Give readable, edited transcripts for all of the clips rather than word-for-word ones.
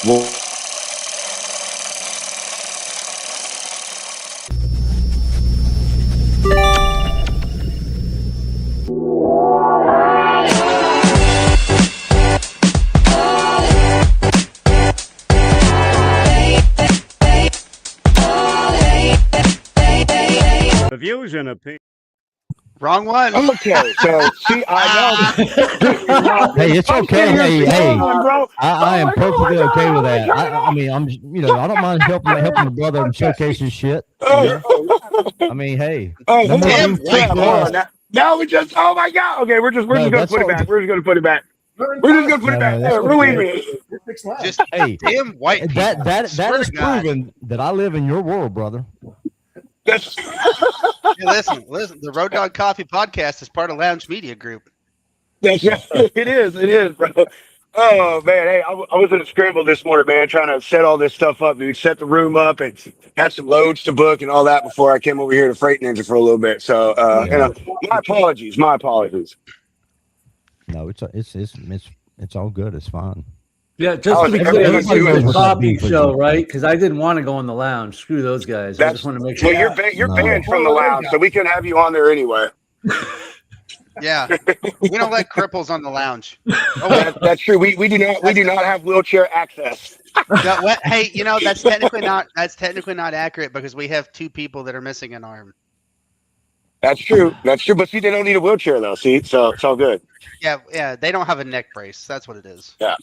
The views and opinions. Wrong one. Okay, so see, I know. Hey, it's okay. Hey, bro. I am perfectly okay with that. I mean, I don't mind helping the brother and showcase his shit. You know? I mean, hey. Now we just, oh my God. Okay, we're just gonna put it back. We're just gonna put it back. Believe me. Just hey, damn white people. That is proven that I live in your world, brother. Hey, listen. The Road Dog Coffee Podcast is part of Lounge Media Group. That's right. It is, bro. Oh man, hey, I was in a scramble this morning, man, trying to set all this stuff up. We set the room up and had some loads to book and all that before I came over here to Freight Ninja for a little bit. So, my apologies. No, it's all good. It's fine. Yeah, just to be clear, this is a coffee show, right? Because I didn't want to go in the lounge. Screw those guys. I just want to make sure. Well, you're banned from the lounge, so we can have you on there anyway. Yeah, we don't let cripples on the lounge. Oh, that's true. We do not have wheelchair access. No, hey, that's technically not accurate because we have 2 people that are missing an arm. That's true. But see, they don't need a wheelchair though. See, so it's all good. Yeah, they don't have a neck brace. That's what it is. Yeah.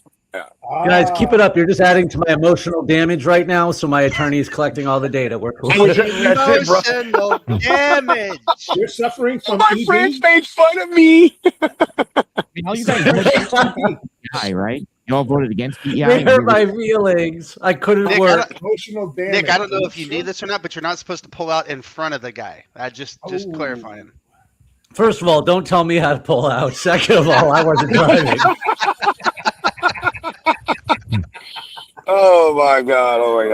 Guys, keep it up. You're just adding to my emotional damage right now, so my attorney is collecting all the data. We're cool. Emotional damage. You're suffering from my friends made fun of me. You guys voted against DEI, right? You all voted against DEI. They hurt my feelings. I couldn't work. Emotional damage. Nick, I don't know if you knew this or not, but you're not supposed to pull out in front of the guy. Just clarifying. First of all, don't tell me how to pull out. Second of all, I wasn't driving. Oh my God. All right.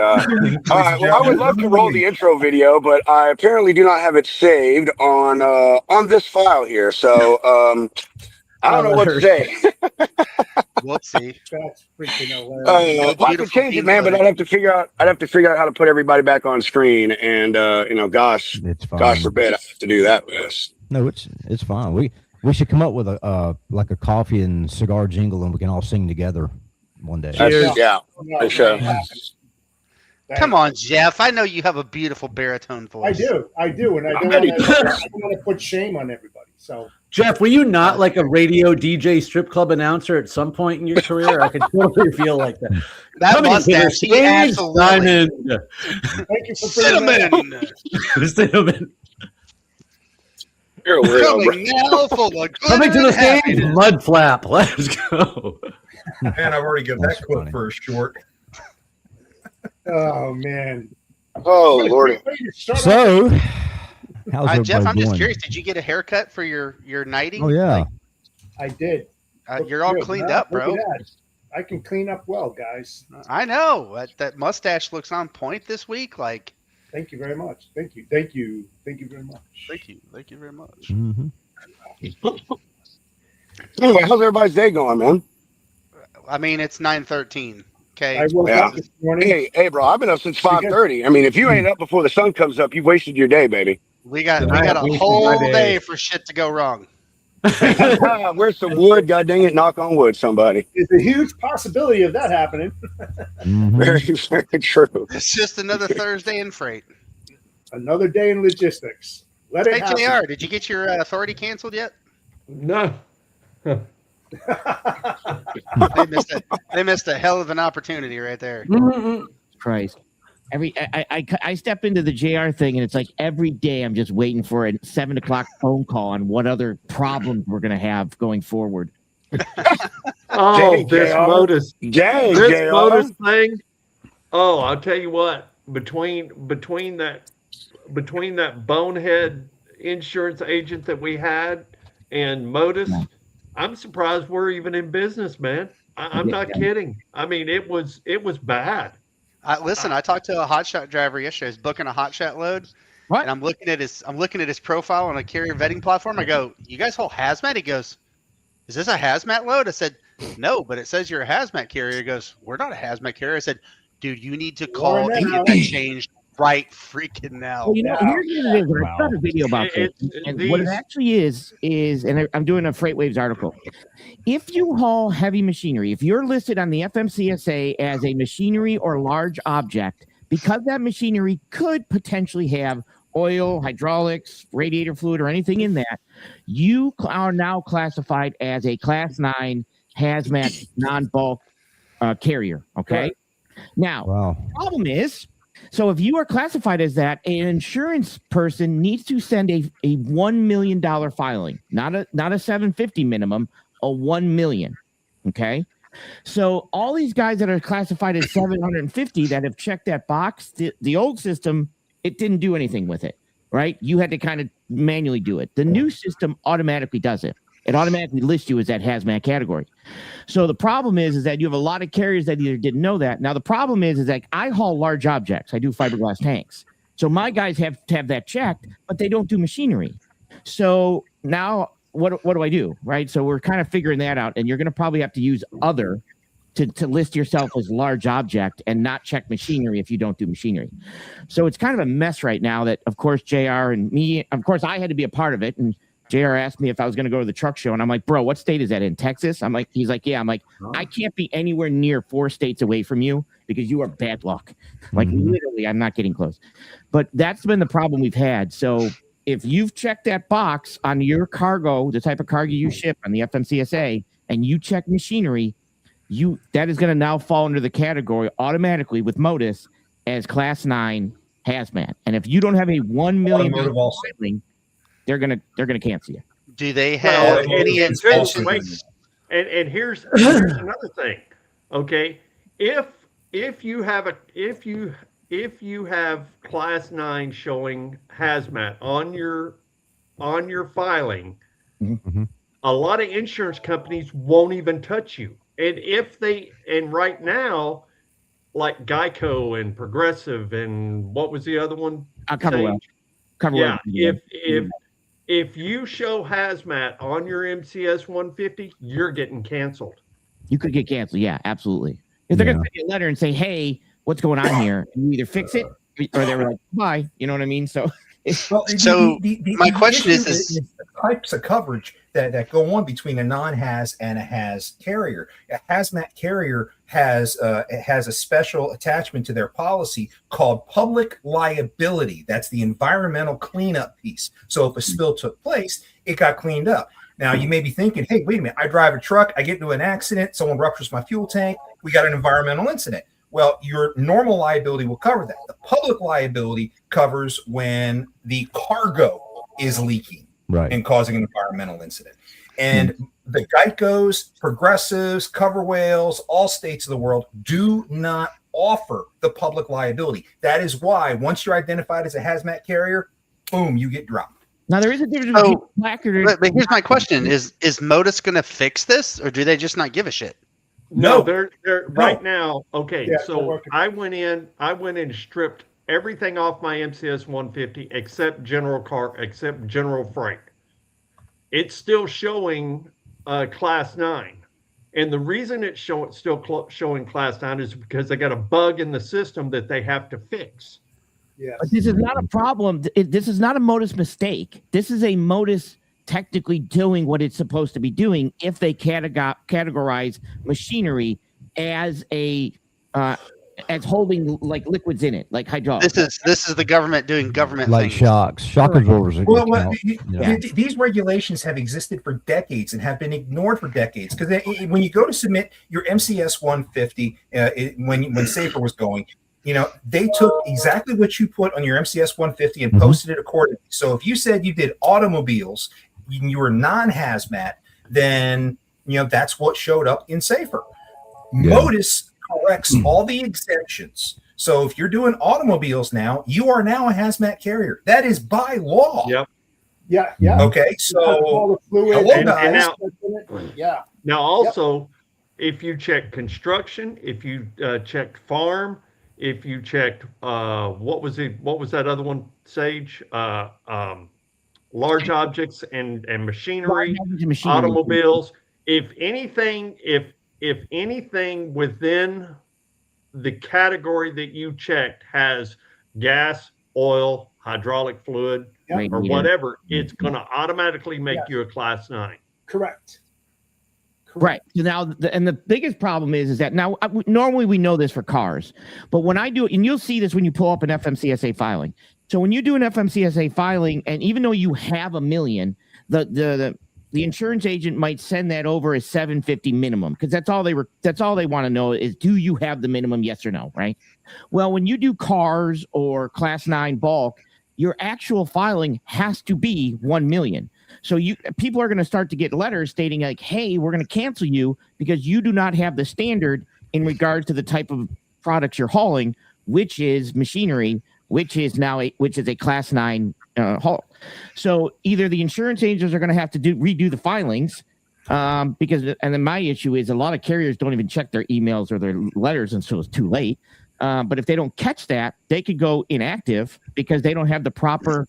Well, I would love to roll the intro video, but I apparently do not have it saved on this file here. So I don't know what to say. Whoopsie. That's freaking hilarious. I could change it, man, but I'd have to figure out how to put everybody back on screen. And gosh forbid I have to do that with us. No, it's fine. We should come up with a coffee and cigar jingle, and we can all sing together one day. Yeah, for sure. Come on, Jeff. I know you have a beautiful baritone voice. I do, and I don't want to put shame on everybody. So, Jeff, were you not like a radio DJ strip club announcer at some point in your career? I could totally feel like that. That mustache, absolutely. Thank you for Cinnamon. You're a weirdo. Coming to the stage, Mud Flap. Let's go. Man, I've already given that quote for a short. Oh man. Oh Lordy. So, how's Jeff, I'm doing? just curious. Did you get a haircut for your nighting? Oh yeah, I did. You're all cleaned up, bro. I can clean up well, guys. I know that mustache looks on point this week. Like, thank you very much. Thank you very much. Thank you very much. Mm-hmm. Anyway, how's everybody's day going, man? I mean, it's 9:13. Okay. I woke up this morning. Hey, bro, I've been up since 5:30. I mean, if you ain't up before the sun comes up, you've wasted your day, baby. We got a whole day for shit to go wrong. Where's some wood? God dang it! Knock on wood, somebody. There's a huge possibility of that happening. Mm-hmm. Very, very true. It's just another Thursday in freight. Another day in logistics. Let it happen. JR, did you get your authority canceled yet? No. They missed a hell of an opportunity right there. Christ. I step into the JR thing, and it's like every day I'm just waiting for a 7:00 phone call on what other problems we're gonna have going forward. This Modus JR thing. Oh, I'll tell you what. Between that bonehead insurance agent that we had and Modus, I'm surprised we're even in business, man. I'm not kidding. I mean, it was bad. Listen, I talked to a hotshot driver yesterday. I was booking a hotshot load, and I'm looking at his profile on a carrier vetting platform. I go, "You guys hold hazmat?" He goes, "Is this a hazmat load?" I said, no, but it says you're a hazmat carrier. He goes, we're not a hazmat carrier. I said, dude, you need to We're call not. and get that changed right freaking now. Well, here's what it is. I've done a video about this. And what it actually is, and I'm doing a FreightWaves article. If you haul heavy machinery, if you're listed on the FMCSA as a machinery or large object, because that machinery could potentially have oil, hydraulics, radiator fluid, or anything in that, you are now classified as a Class 9 hazmat non-bulk carrier. Okay. Now, the problem is, so if you are classified as that, an insurance person needs to send a $1 million filing, not a 750 minimum, a 1 million. Okay. So all these guys that are classified as 750 that have checked that box, the old system, it didn't do anything with it, right? You had to kind of manually do it. The new system automatically does it. It automatically lists you as that hazmat category. So the problem is that you have a lot of carriers that either didn't know that. Now the problem is that I haul large objects. I do fiberglass tanks. So my guys have to have that checked, but they don't do machinery. So now what do I do, right? So we're kind of figuring that out, and you're going to probably have to use other to list yourself as large object and not check machinery if you don't do machinery. So it's kind of a mess right now that, of course, JR and me, of course, I had to be a part of it. And JR asked me if I was going to go to the truck show. And I'm like, bro, what state is that in? Texas? He's like, yeah. I'm like, I can't be anywhere near 4 states away from you because you are bad luck. Like literally, I'm not getting close. But that's been the problem we've had. So if you've checked that box on your cargo, the type of cargo you ship on the FMCSA, and you check machinery, that is going to now fall under the category automatically with Modus as Class 9 hazmat. And if you don't have a $1 million filing, they're gonna cancel you. Do they have any inspections? And here's another thing. Okay, if you have Class 9 showing hazmat on your filing, a lot of insurance companies won't even touch you. And right now, like Geico and Progressive and what was the other one? CoverWell. Yeah, if you show hazmat on your MCS 150, you're getting canceled. You could get canceled. Yeah, absolutely. If they're going to send you a letter and say, hey, what's going on here? You either fix it or they were like, bye. You know what I mean? So, my question is the types of coverage that go on between a non-haz and a haz carrier. A hazmat carrier has a special attachment to their policy called public liability. That's the environmental cleanup piece. So if a spill took place, it got cleaned up. Now you may be thinking, hey, wait a minute, I drive a truck, I get into an accident, someone ruptures my fuel tank, we got an environmental incident. Well, your normal liability will cover that. The public liability covers when the cargo is leaking and causing an environmental incident. And the Geicos, Progressives, Cover Whales, all states of the world do not offer the public liability. That is why once you're identified as a hazmat carrier, boom, you get dropped. Now there is a difference between placard. But here's my question: Is Modus going to fix this, or do they just not give a shit? No, they're right now. Okay, yeah, so I went in and stripped everything off my MCS 150 except general freight. It's still showing Class 9, and the reason it's still showing Class 9 is because they got a bug in the system that they have to fix. Yeah, but this is not a problem. This is not a Modus mistake. This is a Modus technically doing what it's supposed to be doing if they categorize machinery as as holding like liquids in it, like hydraulics. This is the government doing government like things. shock absorbers. These regulations have existed for decades and have been ignored for decades. Because when you go to submit your MCS 150, when Safer was going, they took exactly what you put on your MCS 150 and posted it accordingly. So if you said you did automobiles, you were non-hazmat, then that's what showed up in Safer. Modus corrects all the exemptions. So if you're doing automobiles now, you are now a hazmat carrier. That is by law. Yep. Yeah. Okay. So Now also, if you check construction, if you checked farm, if you checked what was that other one, Sage? Large objects and machinery, automobiles. if anything within the category that you checked has gas, oil, hydraulic fluid, Yep. or whatever, it's going to automatically make you a Class 9. Correct. Right. So now, the biggest problem is that now normally we know this for cars, but when I do it, and you'll see this when you pull up an FMCSA filing. So when you do an FMCSA filing, and even though you have $1 million, the insurance agent might send that over as $750 minimum, because that's all they want to know is, do you have the minimum, yes or no, right? Well, when you do cars or Class 9 bulk, your actual filing has to be 1 million. So people are going to start to get letters stating like, hey, we're going to cancel you because you do not have the standard in regards to the type of products you're hauling, which is machinery, which is a Class 9 haul. So either the insurance agents are going to have to redo the filings, and then my issue is a lot of carriers don't even check their emails or their letters until it's too late. But if they don't catch that, they could go inactive because they don't have the proper.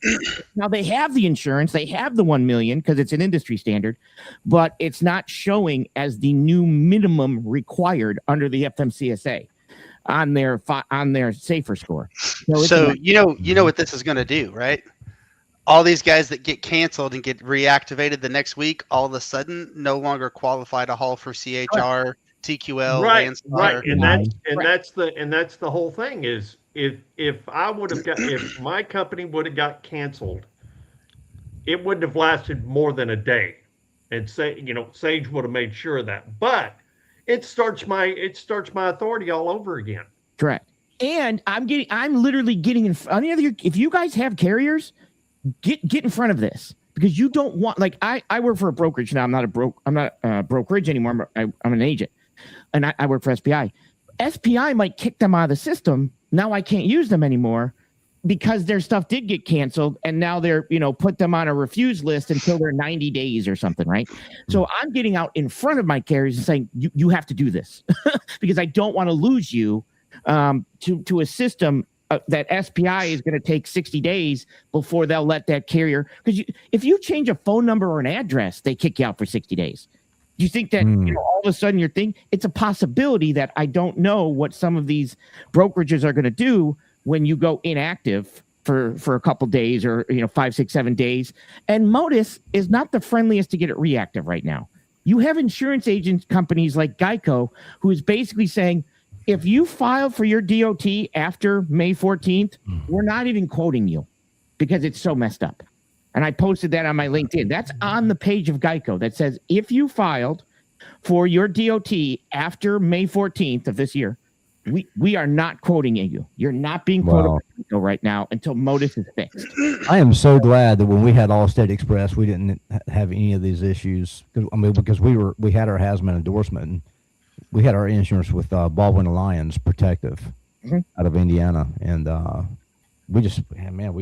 Now they have the insurance, they have the 1 million because it's an industry standard, but it's not showing as the new minimum required under the FMCSA on their safer score. So you know what this is going to do, right? All these guys that get canceled and get reactivated the next week, all of a sudden no longer qualify to haul for CHR. TQL, right, Landstar. and that's the whole thing is if my company would have got canceled, it wouldn't have lasted more than a day, and Sage would have made sure of that. But it starts my authority all over again. Correct. And I'm literally getting in front of you. If you guys have carriers, get in front of this. Because you don't want, like, I work for a brokerage now. I'm not a brokerage anymore. I'm an agent. And I work for SPI. SPI might kick them out of the system. Now I can't use them anymore because their stuff did get canceled. And now they're, put them on a refuse list until they're 90 days or something, right? So I'm getting out in front of my carriers and saying, you have to do this because I don't want to lose you to a system that SPI is going to take 60 days before they'll let that carrier. Because if you change a phone number or an address, they kick you out for 60 days. You think that all of a sudden it's a possibility that I don't know what some of these brokerages are going to do when you go inactive for a couple days or 5, 6, 7 days. And Modus is not the friendliest to get it reactive right now. You have insurance agent companies like Geico who is basically saying, if you file for your DOT after May 14th, we're not even quoting you because it's so messed up. And I posted that on my LinkedIn. That's on the page of Geico that says, if you filed for your DOT after May 14th of this year, we are not quoting you. You're not being quoted right now until Modus is fixed. I am so glad that when we had Allstate Express, we didn't have any of these issues. Because we had our hazmat endorsement. And we had our insurance with Baldwin Alliance Protective out of Indiana, and we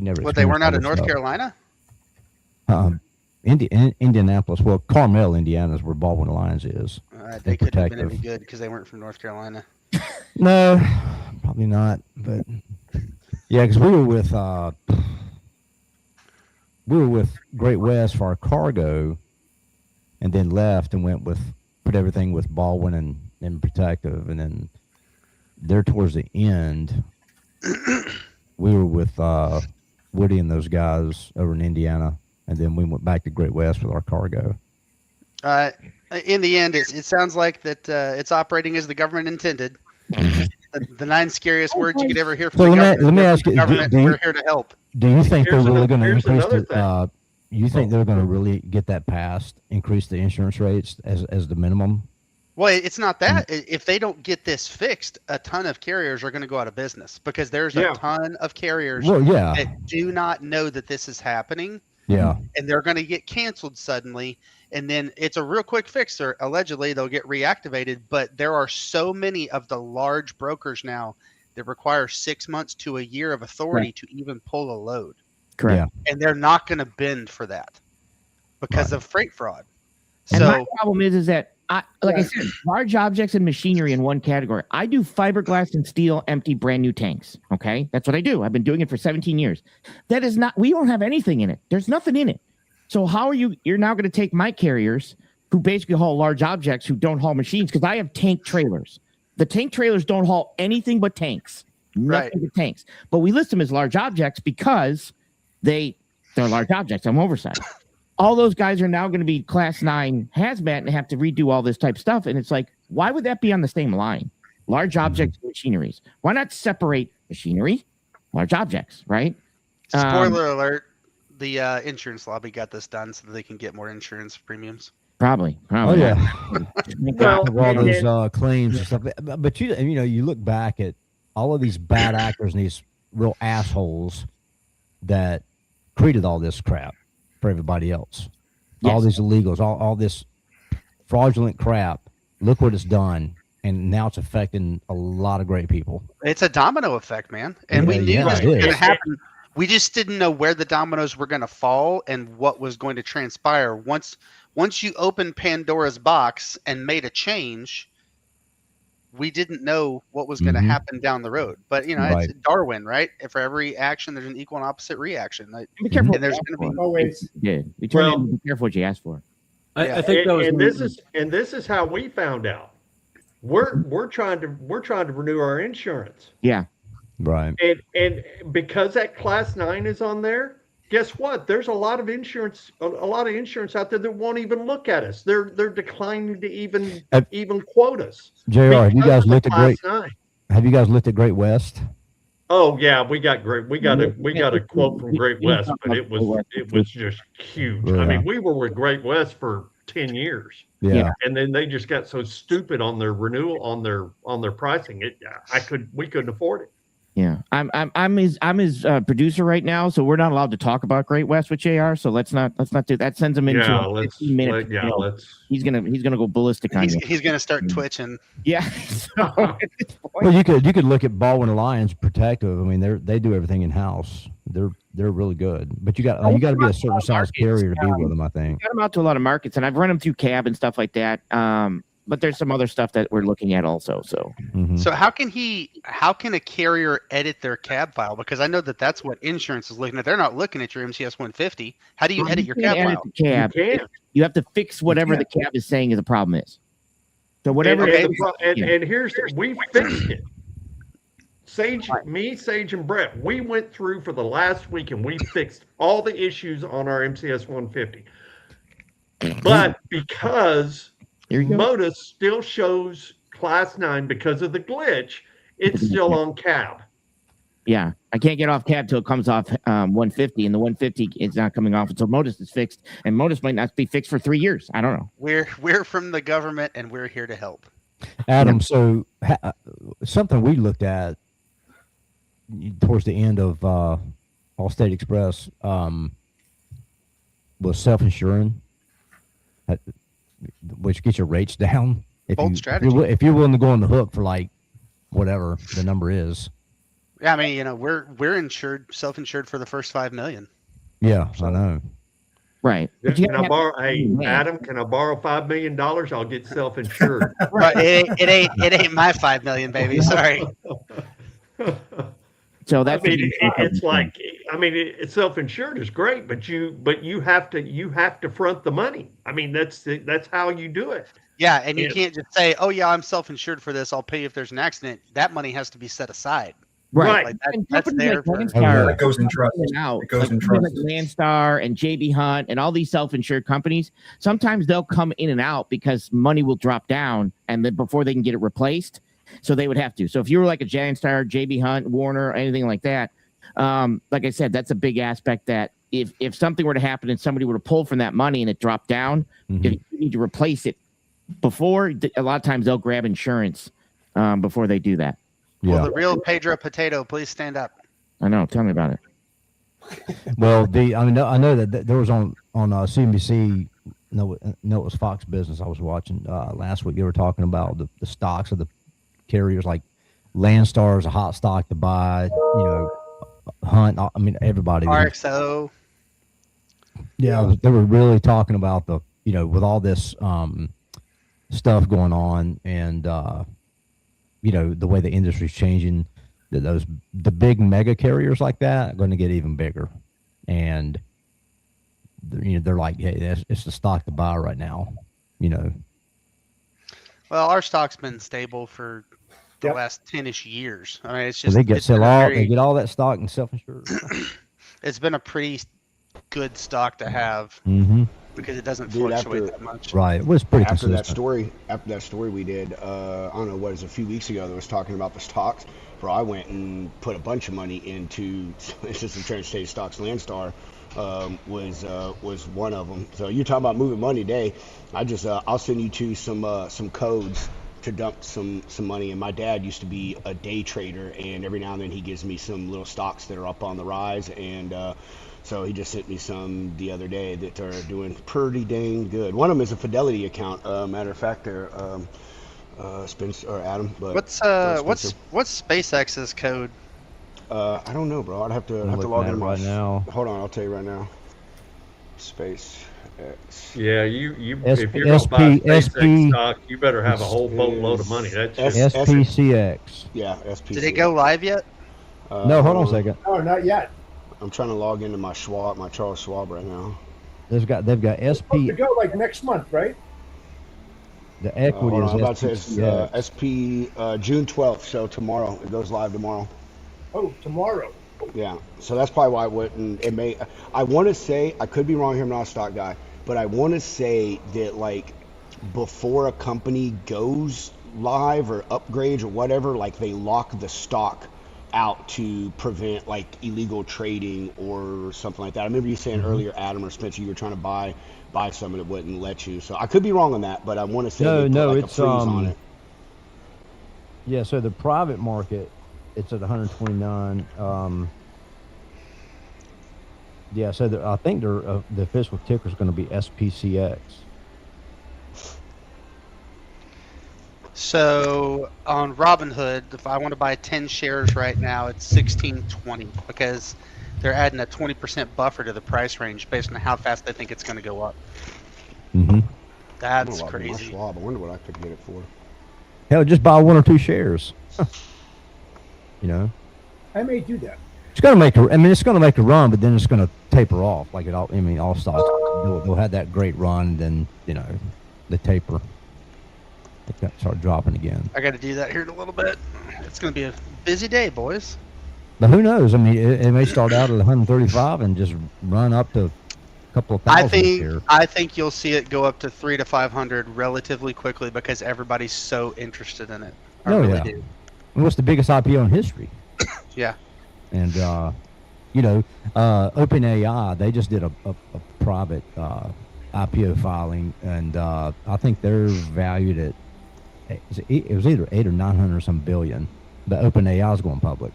never. But they weren't out of North Carolina. Indianapolis. Well, Carmel, Indiana is where Baldwin Alliance is. They couldn't have been any good because they weren't from North Carolina. No, probably not. But yeah, because we were with Great West for our cargo, and then left and put everything with Baldwin and Protective, and then there towards the end, we were with Woody and those guys over in Indiana, and then we went back to Great West with our cargo. In the end, it sounds like that it's operating as the government intended. The 9 scariest words you could ever hear from the government. Let me ask you, we're here to help. Do you think they're really going to increase the? You think they're going to really get that passed, increase the insurance rates as the minimum? Well, it's not that. If they don't get this fixed, a ton of carriers are going to go out of business because there's a ton of carriers that do not know that this is happening. Yeah. And they're going to get canceled suddenly. And then it's a real quick fix. Or allegedly, they'll get reactivated. But there are so many of the large brokers now that require 6 months to a year of authority to even pull a load. Correct. Yeah. And they're not going to bend for that because of freight fraud. And my problem is that, I said, large objects and machinery in one category. I do fiberglass and steel empty brand new tanks. Okay. That's what I do. I've been doing it for 17 years. That is not, we don't have anything in it. There's nothing in it. So how are you're now going to take my carriers who basically haul large objects who don't haul machines. Because I have tank trailers. The tank trailers don't haul anything but tanks. Nothing but tanks. But we list them as large objects because they're large objects. I'm oversized. All those guys are now going to be class 9 hazmat and have to redo all this type of stuff. And it's like, why would that be on the same line? Large objects and machineries. Why not separate machinery, large objects, right? Spoiler alert, the insurance lobby got this done so that they can get more insurance premiums. Probably. Oh yeah. Well, all those claims and stuff. But you look back at all of these bad actors and these real assholes that created all this crap for everybody else. Yes. All these illegals, all this fraudulent crap. Look what it's done, and now it's affecting a lot of great people. It's a domino effect, man, and we knew this was going to happen. We just didn't know where the dominoes were going to fall and what was going to transpire. Once you opened Pandora's box and made a change, we didn't know what was going to happen down the road. But it's Darwin, right? For every action, there's an equal and opposite reaction. Be careful. And there's going to be always. Yeah, be careful what you ask for. I think that was. This is how we found out. We're trying to renew our insurance. Yeah. Right. And because that class 9 is on there, guess what? There's a lot of insurance out there that won't even look at us. They're declining to even quote us. JR, have you guys looked at Class 9. Have you guys looked at Great West? Oh yeah, we got a quote from Great West, but it was just huge. Yeah. I mean, we were with Great West for 10 years. Yeah. And then they just got so stupid on their renewal, on their pricing. We couldn't afford it. Yeah, I'm his producer right now, so we're not allowed to talk about Great West with JR. So let's not do that. Sends him into a 15 minute. He's gonna go ballistic on you. He's gonna start twitching. Yeah. Well, you could look at Baldwin Alliance Protective. I mean, they do everything in house. They're really good, but you got to be a certain size carrier to be with them. I think. Got them out to a lot of markets, and I've run them through cab and stuff like that. But there's some other stuff that we're looking at also. So, So how can a carrier edit their cab file? Because I know that's what insurance is looking at. They're not looking at your MCS 150. How do you edit your cab file? You have to fix whatever the cab is saying the problem is. So whatever. And here's we fixed it. Sage, and Brett, we went through for the last week and we fixed all the issues on our MCS 150. But because Modus still shows class 9 because of the glitch, it's still on cab. Yeah, I can't get off cab till it comes off 150, and the 150 is not coming off until Modus is fixed, and Modus might not be fixed for 3 years. I don't know. We're from the government, and we're here to help. Adam, so something we looked at towards the end of Allstate Express was self-insuring, which gets your rates down. Bold strategy. If you're willing to go on the hook for like whatever the number is. Yeah, I mean, we're insured, self-insured for the first 5 million. Yeah, I know. Right. Can I borrow? Hey, Adam, can I borrow $5 million? I'll get self-insured. Right. It ain't my 5 million, baby. Sorry. So that's it's like, it's self-insured is great, but you have to front the money. I mean, that's how you do it. Yeah, and you can't just say, "Oh yeah, I'm self-insured for this. I'll pay if there's an accident." That money has to be set aside. Right. Like that's there. It goes in trust. It goes in trust. Like Landstar and JB Hunt and all these self-insured companies, sometimes they'll come in and out because money will drop down, and then before they can get it replaced, so they would have to. So if you were like a Landstar, JB Hunt, Warner, anything like that, like I said, that's a big aspect that if something were to happen and somebody were to pull from that money and it dropped down, if you need to replace it before, a lot of times they'll grab insurance before they do that. Yeah. Well, the real Pedro Potato, please stand up. I know. Tell me about it. Well, I know that there was on CNBC. No, it was Fox Business. I was watching last week. They were talking about the stocks of the carriers, like Landstar is a hot stock to buy. Hunt. I mean, everybody. RXO. Yeah, they were really talking about with all this stuff going on and the way the industry's changing, the big mega carriers like that are going to get even bigger, and they're like, hey, it's the stock to buy right now. you know. Well, our stock's been stable for the Yep. last 10-ish years. I mean, it's So just they get it's been sell a all, very- they get all that stock and self-insured. it's been a pretty good stock to have Mm-hmm. because it doesn't Dude, fluctuate after- that much. Right. It was pretty after consistent. that story we did, I don't know what it was, a few weeks ago that was talking about the stocks. Bro, I went and put a bunch of money into some Transportation Stocks. Landstar was one of them. So you're talking about moving money today. I just I'll send you two some codes to dump some money. And my dad used to be a day trader, and every now and then he gives me some little stocks that are up on the rise. And so he just sent me some the other day that are doing pretty dang good. One of them is a Fidelity account. Matter of fact, they're Spencer or Adam. But What's SpaceX's code? I don't know, bro. I'd have to looking log at in it right now. Hold on, I'll tell you right now. SpaceX. Yeah, you S- if you're gonna buy SP SpaceX stock, you better have a whole boatload of money. That's just, SPCX. Yeah, SPCX. Did it go live yet? No, hold on a second. Oh, not yet. I'm trying to log into my Charles Schwab right now. They've got Supposed SP. to go like next month, right? The equity Hold on, is I'm about to say SPCX. SP June 12th, so tomorrow. It goes live tomorrow. Oh, tomorrow. Yeah, so that's probably why it wouldn't. It may. I want to say, I could be wrong here. I'm not a stock guy, but I want to say that like before a company goes live or upgrades or whatever, like they lock the stock out to prevent like illegal trading or something like that. I remember you saying earlier, Adam or Spencer, you were trying to buy some and it wouldn't let you. So I could be wrong on that, but I want to say they put, like, it's a freeze on it. Yeah, so the private market, it's at 129. Yeah, so I think the official ticker is going to be SPCX. So on Robinhood, if I want to buy 10 shares right now, it's $16.20 because they're adding a 20% buffer to the price range based on how fast they think it's going to go up. Mm-hmm. That's I'm gonna log in my crazy. Schwab. I wonder what I could get it for. Hell, just buy 1 or 2 shares. You know, I may do that. it's going to make it's going to make a run, but then it's going to taper off like it all. I mean, all stocks they'll have that great run, then the taper. They start dropping again. I got to do that here in a little bit. It's going to be a busy day, boys. But who knows? I mean, it may start out at 135 and just run up to a couple of thousand here. I think you'll see it go up to 300 to 500 relatively quickly because everybody's so interested in it. I Oh, really yeah. do. And what's the biggest IPO in history? Yeah. And OpenAI, they just did a private IPO filing, and I think they're valued at it was either 800 or 900 or some billion. But OpenAI is going public.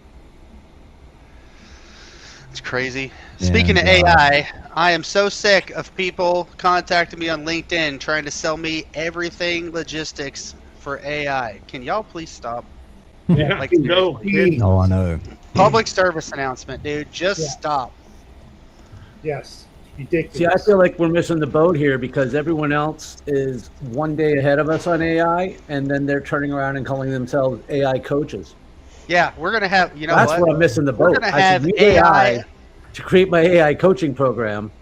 It's crazy. And, Speaking of AI, I am so sick of people contacting me on LinkedIn trying to sell me everything logistics for AI. Can y'all please stop? yeah, Like, no. seriously. Oh, I know. Public service announcement, dude. Just Yeah. stop. Yes. Ridiculous. See, I feel like we're missing the boat here because everyone else is one day ahead of us on AI, and then they're turning around and calling themselves AI coaches. Yeah, we're gonna have. You know That's what? where I'm missing the We're boat. gonna I have should use AI. to create my AI coaching program.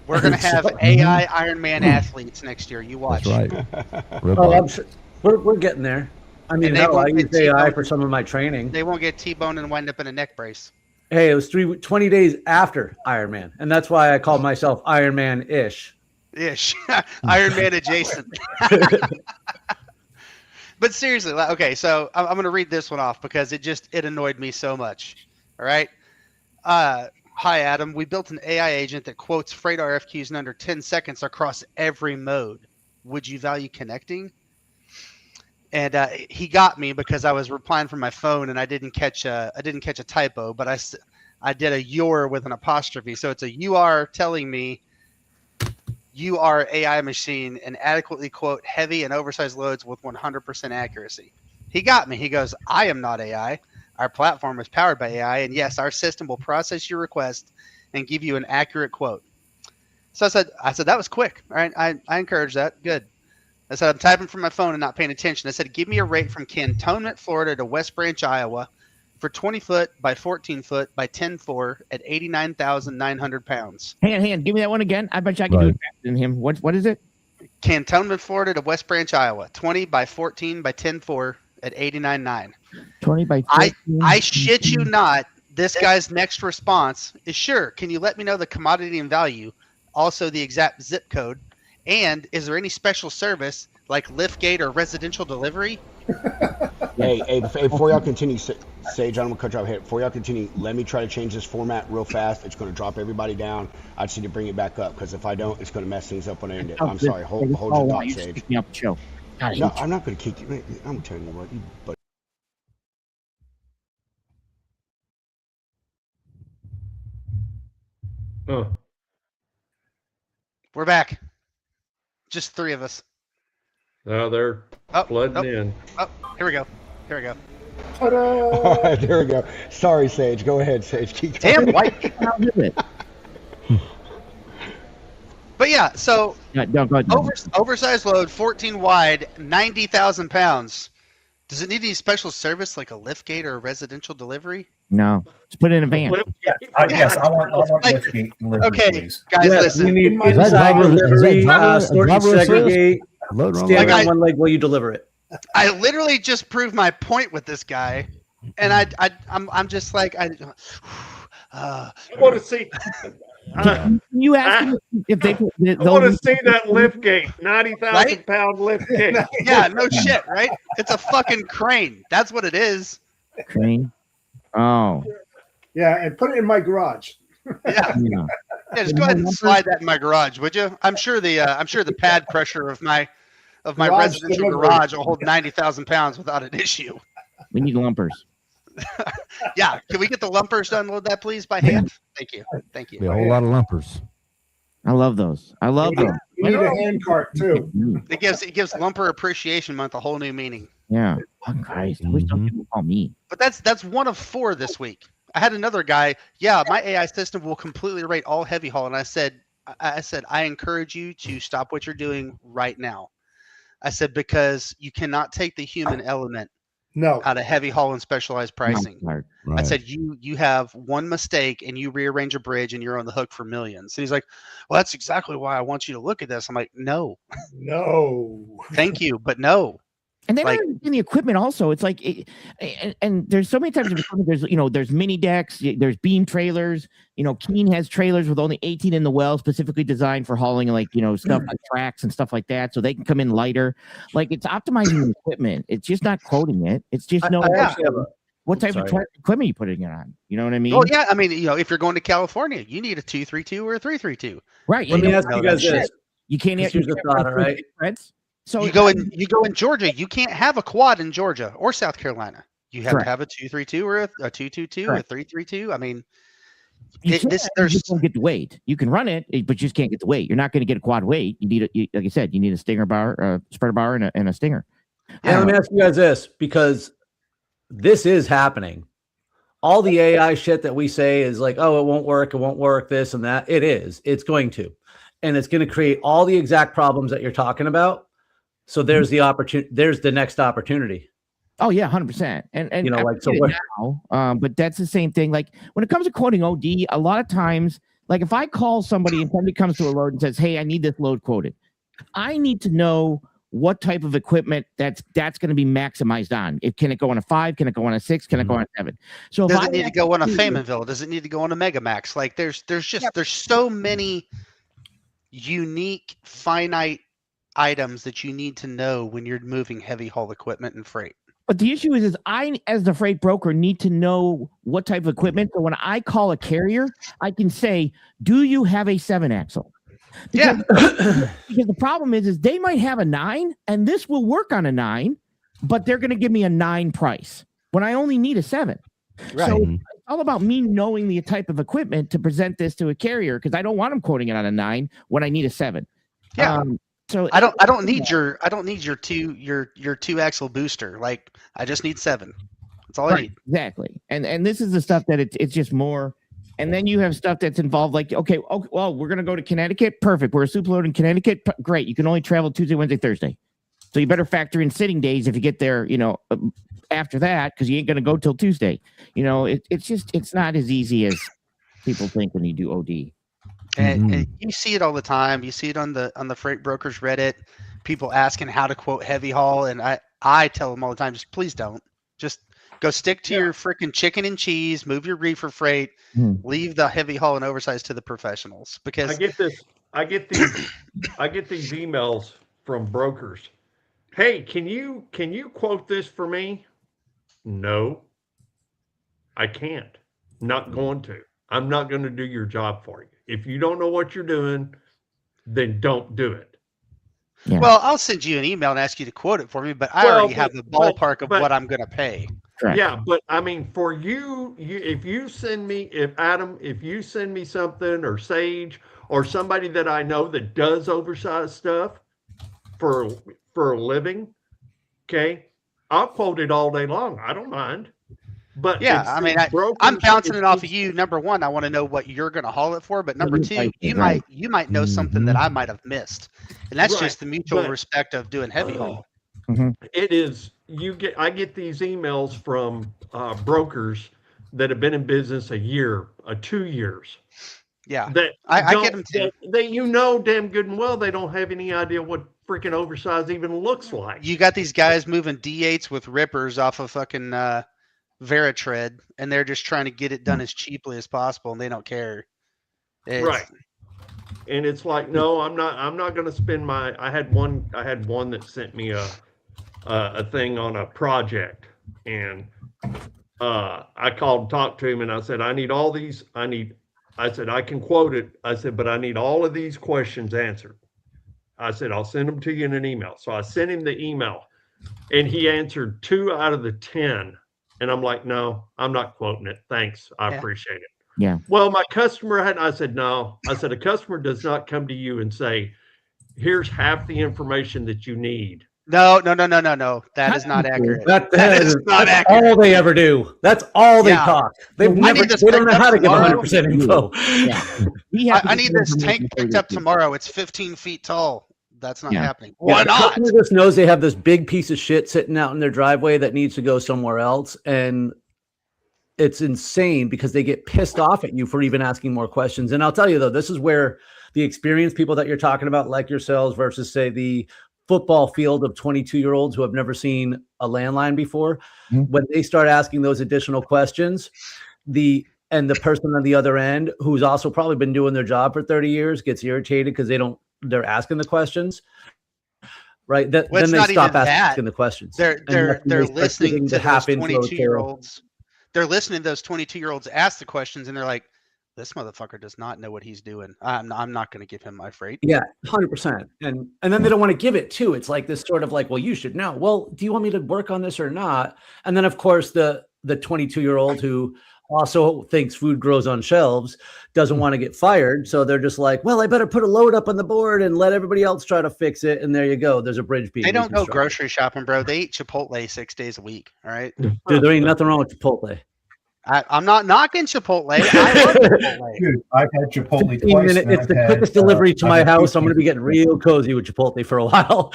We're gonna have So- AI Ironman athletes next year. You watch. That's right. Oh, Robot. I'm sure we're getting there. I mean, And they hell, I won't use get AI T-boned. for some of my training. They won't get T-boned and wind up in a neck brace. Hey, it was 20 days after Ironman, and that's why I call myself Ironman-ish. Ish. Ironman adjacent. But seriously, okay, so I'm going to read this one off because it annoyed me so much. All right. Hi, Adam. We built an AI agent that quotes freight RFQs in under 10 seconds across every mode. Would you value connecting? And he got me because I was replying from my phone and I didn't catch a typo, but I did a "your" with an apostrophe. So it's a "you are" telling me you are AI machine and adequately quote heavy and oversized loads with 100% accuracy. He got me. He goes, I am not AI. Our platform is powered by AI. And yes, our system will process your request and give you an accurate quote. So I said, that was quick. All right. I encourage that. Good. I said, I'm typing from my phone and not paying attention. I said, give me a rate from Cantonment, Florida to West Branch, Iowa for 20 foot by 14 foot by 10.4 at 89,900 pounds. Hang on. Give me that one again. I bet you I can do it faster than him. What is it? Cantonment, Florida to West Branch, Iowa. 20 by 14 by 10.4 at 89.9. 20 by 14. I shit you not. This guy's next response is, sure, can you let me know the commodity and value, also the exact zip code, and is there any special service like liftgate or residential delivery? Hey, before y'all continue, Sage, I'm gonna cut you off here. Before y'all continue, let me try to change this format real fast. It's gonna drop everybody down. I just need to bring it back up because if I don't, it's gonna mess things up when I end it. I'm sorry. Hold your thought, Sage. Kick me off the show. No, I'm not gonna kick you. I'm telling you what, but. We're back. Just three of us. No, they're flooding in. Oh, here we go. Here we go. All right, there we go. Sorry, Sage. Go ahead, Sage. Keep Damn going. white. But yeah, so oversized load, 14 wide, 90,000 pounds. Does it need any special service like a liftgate or a residential delivery? No, just put it in a van. Yes, I want liftgate delivery, Okay, please. guys, listen. You need Is that inside driver- is that delivery, driver- sort and driver assist? segregate, Load on stand load. on one leg while you deliver it. I literally just proved my point with this guy, and I'm just like I want to see. You asked them if they put I want to see that lift gate, 90,000 Right? pound lift gate. Yeah, no shit, right? It's a fucking crane. That's what it is. crane. Oh, Yeah, and put it in my garage. Yeah. yeah. Yeah, just go ahead and slide that in my garage, would you? I'm sure the pad pressure of my Garage residential delivery. garage will hold 90,000 pounds without an issue. We need lumpers. Yeah, can we get the lumpers to unload that, please, by hand? Thank you. Thank Be you. a whole lot of lumpers. I love those. I love You them. need a hand cart too. It gives Lumper Appreciation Month a whole new meaning. Yeah. Oh, Christ. I wish some people call me. But that's one of four this week. I had another guy. Yeah, my AI system will completely rate all heavy haul, and I said, I encourage you to stop what you're doing right now. I said, because you cannot take the human element No. out of heavy haul and specialized pricing. Right. I said, you have one mistake and you rearrange a bridge and you're on the hook for millions. And he's like, well, that's exactly why I want you to look at this. I'm like, no, No. thank you, but no. And then Like- in the equipment also, it's like, and there's so many types of equipment. There's mini decks, there's beam trailers. Keen has trailers with only 18 in the well, specifically designed for hauling stuff like tracks and stuff like that, so they can come in lighter. Like, it's optimizing the equipment. It's just not quoting it. It's just what type of equipment you putting it on. You know what I mean? Well, yeah, I mean, if you're going to California, you need a 232 or a 332. Right. Let me ask you guys this. You can't Just have here's a thought, all right? So you go in Georgia, you can't have a quad in Georgia or South Carolina. You have Correct. to have a 232 or a 222 or a 332. I mean, you there's just don't get the weight. You can run it, but you just can't get the weight. You're not going to get a quad weight. You need like I said, you need a stinger bar, a spreader bar, and a stinger. Yeah, let me ask you guys this, because this is happening. All the AI shit that we say is like, oh, it won't work, this and that. It is. It's going to. And it's going to create all the exact problems that you're talking about. So there's the opportunity. There's the next opportunity. Oh yeah, 100%. And so what now, but that's the same thing. Like, when it comes to quoting OD, a lot of times, like, if I call somebody and somebody comes to a load and says, "Hey, I need this load quoted," I need to know what type of equipment that's going to be maximized on. Can it go on a 5? Can it go on a 6? Can it go on a 7? So does it need to go on a Faymanville? Does it need to go on a Megamax? Like, there's so many unique, finite items that you need to know when you're moving heavy haul equipment and freight. But the issue is I, as the freight broker, need to know what type of equipment. So when I call a carrier, I can say, "Do you have a 7-axle?" Because the problem is they might have a 9, and this will work on a 9, but they're going to give me a 9 price when I only need a 7. Right. So it's all about me knowing the type of equipment to present this to a carrier, because I don't want them quoting it on a 9 when I need a 7. Yeah. So I don't need your 2-axle booster. Like, I just need 7. That's all I need. Exactly. And this is the stuff that it's just more. And then you have stuff that's involved, like, okay, well, we're going to go to Connecticut. Perfect. We're a super load in Connecticut. Great. You can only travel Tuesday, Wednesday, Thursday. So you better factor in sitting days if you get there, after that, because you ain't going to go till Tuesday. It's not as easy as people think when you do OD. And you see it all the time. You see it on the freight brokers Reddit, people asking how to quote heavy haul, and I tell them all the time, just please don't. Just go stick to your freaking chicken and cheese, move your reefer freight, leave the heavy haul and oversized to the professionals. Because I get these emails from brokers. Hey, can you quote this for me? No, I can't. Not going to. I'm not going to do your job for you. If you don't know what you're doing, then don't do it. Yeah. Well, I'll send you an email and ask you to quote it for me, but I already have the ballpark of what I'm going to pay. Correct. Yeah, but I mean, for you, if you send me something, or Sage, or somebody that I know that does oversized stuff for a living, okay, I'll quote it all day long. I don't mind. But yeah, I mean, I'm bouncing it off of you. Number one, I want to know what you're going to haul it for. But number two, you might know something that I might have missed, and that's just the mutual respect of doing heavy haul. It is. I get these emails from brokers that have been in business a year, 2 years. Yeah, that I get them too. They damn good and well they don't have any idea what freaking oversized even looks like. You got these guys moving D8s with rippers off of fucking Veritread, and they're just trying to get it done as cheaply as possible, and they don't care. Right. And it's like, no, I'm not going to spend my. I had one that sent me a thing on a project, and I called and talked to him, and I said, I need all these. I said, I can quote it. I said, but I need all of these questions answered. I said, I'll send them to you in an email. So I sent him the email, and he answered 2 out of the 10. And I'm like, no, I'm not quoting it. Thanks. I appreciate it. Yeah. Well, my customer I said, no. I said, a customer does not come to you and say, here's half the information that you need. No. That is not accurate. That is not accurate. All they ever do. That's all they talk. They don't know how to get 100% info. Yeah. I need this tank picked up tomorrow. It's 15 feet tall. That's not happening. Why not? Customer just knows they have this big piece of shit sitting out in their driveway that needs to go somewhere else. And it's insane because they get pissed off at you for even asking more questions. And I'll tell you, though, this is where the experienced people that you're talking about, like yourselves, versus, say, the football field of 22-year-olds who have never seen a landline before, when they start asking those additional questions, the person on the other end, who's also probably been doing their job for 30 years, gets irritated because they're asking the questions, right? Then they stop asking the questions. They're listening to those 22-year-olds. They're listening to those 22-year-olds ask the questions, and they're like, "This motherfucker does not know what he's doing. I'm not going to give him my freight." Yeah, 100%. And then they don't want to give it too. It's like this sort of like, well, you should know. Well, do you want me to work on this or not? And then of course the 22-year-old who also thinks food grows on shelves doesn't want to get fired. So they're just like, well, I better put a load up on the board and let everybody else try to fix it. And there you go. There's a bridge being They don't go grocery shopping, bro. They eat Chipotle 6 days a week. All right. Dude, there ain't nothing wrong with Chipotle. I'm not knocking Chipotle. I love Chipotle. Dude, I've had Chipotle twice. It's the quickest delivery to my house. I'm going to be getting real cozy with Chipotle for a while.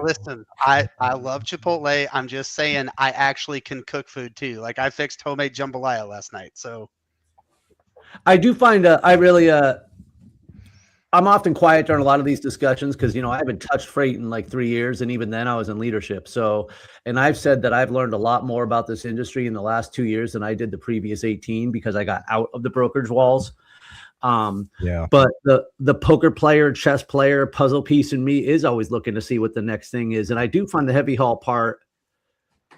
Listen, I love Chipotle. I'm just saying I actually can cook food too. Like I fixed homemade jambalaya last night. So I do find I'm often quiet during a lot of these discussions because, I haven't touched freight in like 3 years. And even then I was in leadership. So, and I've said that I've learned a lot more about this industry in the last 2 years than I did the previous 18 because I got out of the brokerage walls. But the poker player, chess player, puzzle piece in me is always looking to see what the next thing is. And I do find the heavy haul part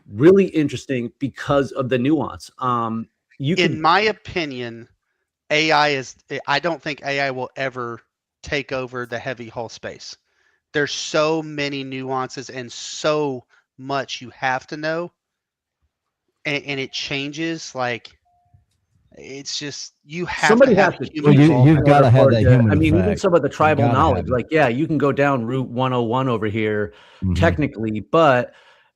really interesting because of the nuance. In my opinion, I don't think AI will ever take over the heavy haul space. There's so many nuances and so much you have to know, and it changes. Like it's just you have somebody to have has to. You've got to have that human. I mean, effect. even some of the tribal knowledge. Like, yeah, you can go down Route 101 over here, technically, but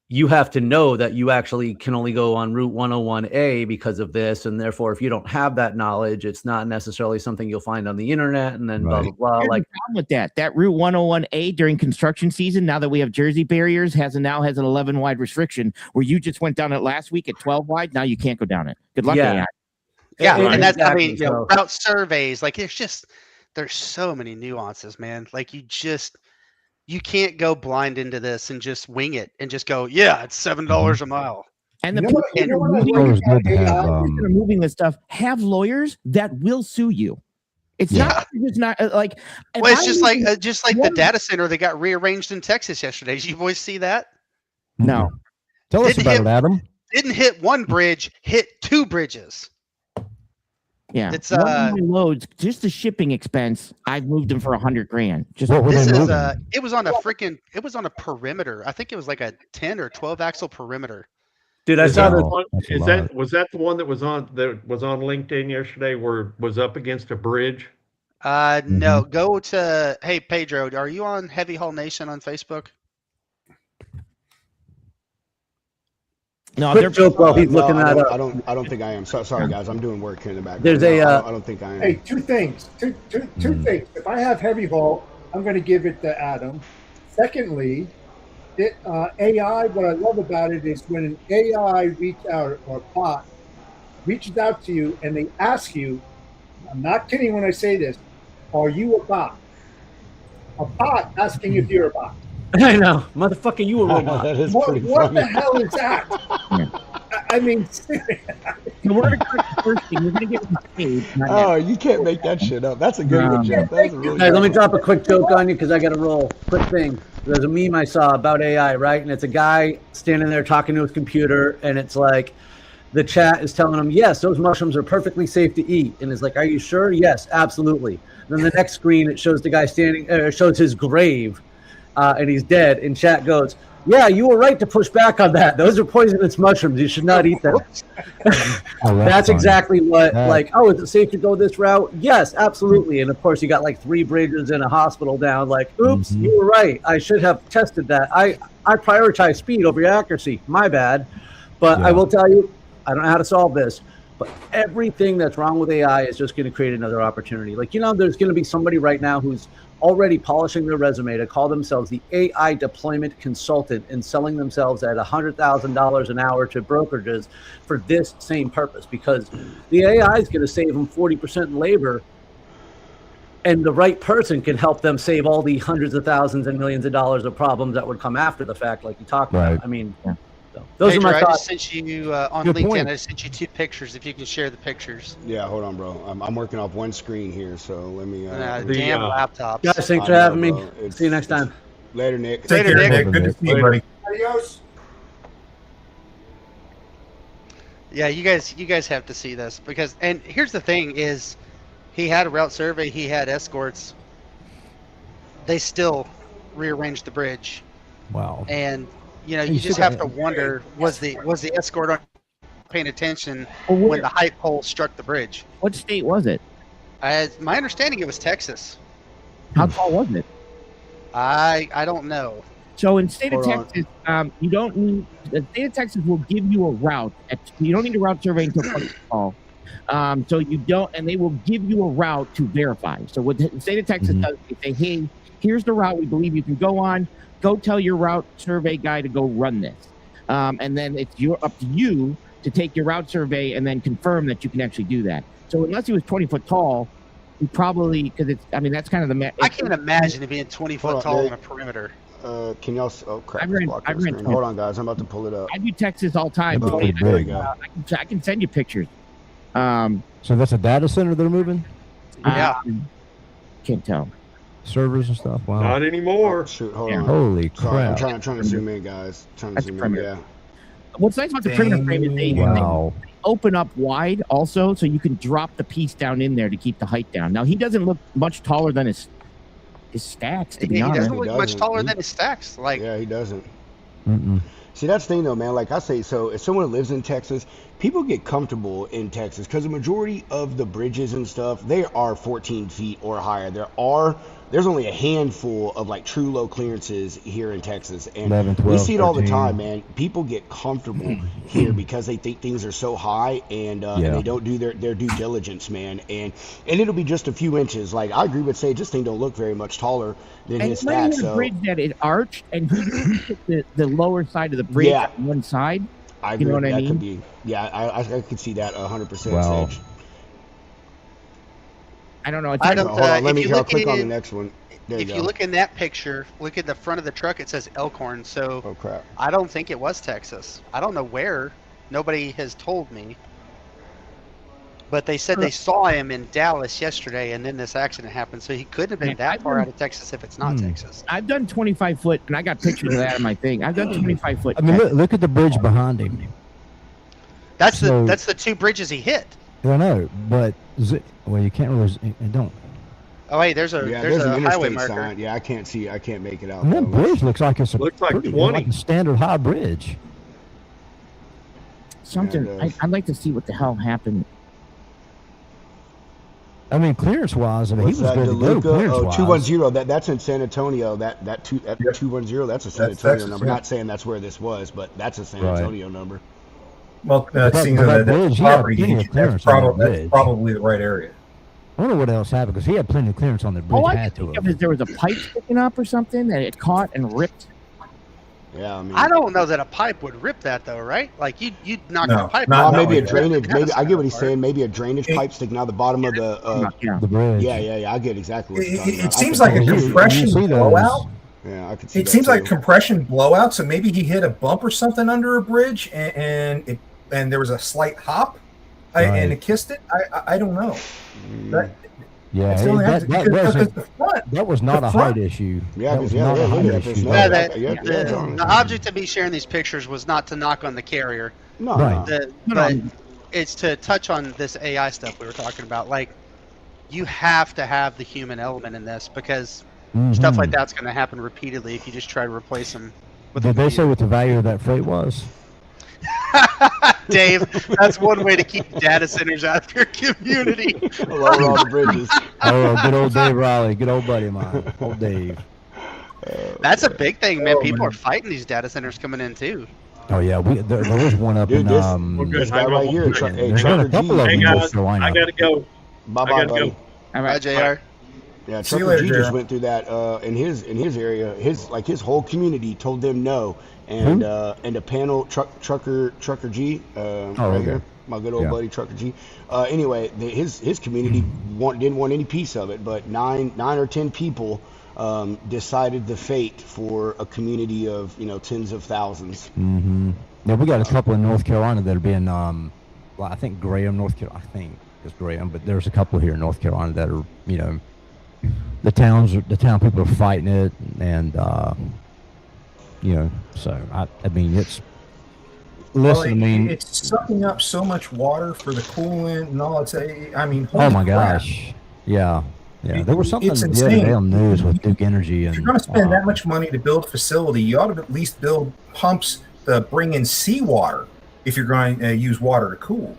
you have to know that you actually can only go on Route 101A because of this. And therefore, if you don't have that knowledge, it's not necessarily something you'll find on the internet and then blah, blah, blah. Here's the problem with that Route 101A during construction season, now that we have Jersey barriers, has an 11 wide restriction where you just went down it last week at 12 wide. Now you can't go down it. Good luck. Yeah. AI. And that's, route surveys. Like it's just, there's so many nuances, man. Like you can't go blind into this and just wing it and just go, yeah, it's $7 a mile. And the You know people what- you know that what I are moving- like It's good to about have, AI? that are moving this stuff have lawyers that will sue you. It's not just not like. if Well, it's I'm just like the data center that got rearranged in Texas yesterday. Did you boys see that? No. Tell us Didn't about hit- it, Adam. Didn't hit one bridge, hit 2 bridges. Yeah, It's, one of my loads, just the shipping expense. I've moved them for $100,000. Just What were This they is moving? it was on a perimeter. I think it was like a 10 or 12 axle perimeter. Dude, I Is saw that this. the one- That's a is lot. that was that the one that was on LinkedIn yesterday where it was up against a bridge? No, go to hey Pedro. Are you on Heavy Haul Nation on Facebook? no, Quick they're joke while he's No, looking I that don't, up. I don't think I am. Sorry, guys. I'm doing work here in the background. There's a, No, I don't think I am. Hey, two things. Two things. If I have heavy haul, I'm going to give it to Adam. Secondly, AI. What I love about it is when an AI reach out or bot reaches out to you and they ask you. I'm not kidding when I say this. Are you a bot? A bot asking if you're a bot. I know, motherfucker, you a robot. That is What, pretty what funny. the hell is that? I mean, seriously. So we're gonna click the first thing. We're gonna get them paid. Oh, you can't make that shit up. That's a good one, Jeff. That's a really Hey, good let me one. drop a quick joke on you because I got to roll. Quick thing. There's a meme I saw about AI, right? And it's a guy standing there talking to his computer, and it's like the chat is telling him, yes, those mushrooms are perfectly safe to eat. And it's like, are you sure? Yes, absolutely. Then the next screen, it shows the guy standing, shows his grave, and he's dead. And chat goes, yeah, you were right to push back on that. Those are poisonous mushrooms. You should not eat them. Oh, That's funny. exactly what, That- like, oh, is it safe to go this route? Yes, absolutely. And of course, you got like 3 bridges and a hospital down. Like, oops, you were right. I should have tested that. I prioritize speed over accuracy. My bad. But I Yeah. will tell you, I don't know how to solve this. But everything that's wrong with AI is just going to create another opportunity. Like, there's going to be somebody right now who's already polishing their resume to call themselves the AI deployment consultant and selling themselves at $100,000 an hour to brokerages for this same purpose, because the AI is going to save them 40% in labor, and the right person can help them save all the hundreds of thousands and millions of dollars of problems that would come after the fact, like you talked Right. about. I mean, so those Pedro, are my I thoughts. just sent you on Good LinkedIn. point. I just sent you 2 pictures. If you can share the pictures. Yeah, hold on, bro. I'm working off one screen here, so let me. Damn laptops. Guys, thanks I for know, having me. bro. It's- See you next time. Later, Nick. Take Later, care, Nick. Nick. Good to see you, buddy. Adios. Yeah, you guys have to see this because, and here's the thing is, he had a route survey, he had escorts. They still rearranged the bridge, Wow. and you You just should have have- to wonder, was the escort on paying attention Well, when where- the height pole struck the bridge? What state was it? My understanding, it was Texas. How tall was it? I don't know. So in state of Hold on. Texas, you don't need the state of Texas will give you a route. You don't need a route survey until 20 fall. So you don't, and they will give you a route to verify. So what the state of Texas does, they say, hey, here's the route we believe you can go on. Go tell your route survey guy to go run this, and then it's up to you to take your route survey and then confirm that you can actually do that. So unless he was 20 foot tall, he probably, because it's, I mean, that's kind of the. I can't imagine it being 20 foot Hold on, tall Nick. on a perimeter. Can y'all? Oh crap! I've it's ran- blocking I've the ran screen. two. Hold on, guys. I'm about to pull it up. I do Texas all time. That'd be so pretty There we big. go. I can send you pictures. So that's a data center they're moving? Yeah. Can't tell. Servers and stuff? Wow. Not anymore. Shoot, hold Yeah. on. Holy Sorry, I'm crap. trying to zoom in, guys. Trying to That's zoom in. perimeter. Yeah. What's nice about the perimeter frame is they Wow. open up wide also, so you can drop the piece down in there to keep the height down. Now he doesn't look much taller than his stacks, to be He honest. doesn't look much doesn't. taller than his stacks. Like, Yeah, he doesn't. Mm-mm. See, that's the thing, though, man. Like I say, so if someone lives in Texas, people get comfortable in Texas because the majority of the bridges and stuff, they are 14 feet or higher. There's only a handful of like true low clearances here in Texas, and 11, 12, we see it all the 13. time, man. People get comfortable here because they think things are so high, and Yeah. they don't do their due diligence, man. And it'll be just a few inches. Like I agree with Sage, this thing don't look very much taller than And his you might stacks. have a So bridge that it arched, and he hit the lower side of the bridge Yeah. on one side. I You agree. know what I that mean? could be. Yeah, I could see that 100%. Wow. Sage. I don't know. I don't. Hold on, let if me you look click on the in, next one. There if you you go. look in that picture, look at the front of the truck. It says Elkhorn. So Oh crap. I don't think it was Texas. I don't know where. Nobody has told me. But they said they saw him in Dallas yesterday, and then this accident happened. So he couldn't have been Yeah, that far out of Texas if it's not Texas. I've done 25 foot, and I got pictures of that on my thing. I've done 25 foot. I mean, look at the bridge behind him. That's So- the 2 bridges he hit. I know, but well, you can't really. Don't. Oh wait, there's a Yeah, there's a an highway interstate marker. sign. Yeah, I can't see. I can't make it out. And that though. bridge looks like it's a Looks like pretty, 20. like a standard high bridge. Something. Yeah, it does. I'd like to see what the hell happened. I mean, clearance wise, I mean, What's he was that, good to go. DeLuca? Clearance Oh, wise. 210. That's in San Antonio. That 210. That's a San That's Antonio Texas, number. yeah. Not saying that's where this was, but that's a San Right. Antonio number. Well, But seeing that that bridge, he had property, plenty of that's clearance on that bridge. probably the right area. I wonder what else happened because he had plenty of clearance on the bridge. All I had can to think of have. is there was a pipe sticking up or something that it caught and ripped. Yeah, I mean, I don't know that a pipe would rip that though, right? Like you'd knock No, the pipe. not- off. not maybe a like that. drainage. Maybe I get what he's Apart. saying. Maybe a drainage pipe sticking out the bottom of the. Yeah. The bridge. Yeah. I get exactly what you're talking It about. I seems can like a see- You compression see those. blowout. Yeah, I can see. It that seems like a too. compression blowout. So maybe he hit a bump or something under a bridge, and there was a slight hop, Right. and it kissed it. I don't know. That, Yeah, that's the only that answer, that because wasn't. the front. That was not the a front- height issue. Yeah, that 'cause was yeah, not a yeah, height yeah, if it's issue. not- Yeah, Yeah, the John. object of me sharing these pictures was not to knock on the carrier, No, Right. no. but it's to touch on this AI stuff we were talking about. Like, you have to have the human element in this because stuff like Mhm. that's going to happen repeatedly if you just try to replace them with Did a they say computer. what the value of that freight was? Dave, that's one way to keep data centers out of your community. Lower all the bridges. Oh, good old Dave Riley, good old buddy of mine, old Dave. That's a big thing, man. Oh, People man. are fighting these data centers coming in too. Oh yeah, there was one up Dude, in this- We're good. This guy Hang on right one here, second. hey, there's been a Trucker couple G. of Hey them in North guys, Carolina. I gotta go. Bye I bye, gotta buddy. go. All Bye, right. JR. Yeah, See you Trucker later, G just Jared. went through that in his area. His whole community told them no, and a panel Trucker G right okay. here, my good old Yeah. buddy Trucker G. Anyway, his community didn't want any piece of it, but nine or 10 people decided the fate for a community of tens of thousands. Mm-hmm. Yeah, we got a couple in North Carolina that are being, well, I think Graham, North Carolina. I think it's Graham, but there's a couple here in North Carolina that are, the town people are fighting it, and so I mean, it's. Listen, Well, I mean, it's sucking up so much water for the coolant and all. I mean, oh holy my crap. gosh, yeah. There was something It's the other day insane. on the news with Duke Energy, and If you're going to spend that much money to build a facility, you ought to at least build pumps to bring in seawater if you're going to use water to cool.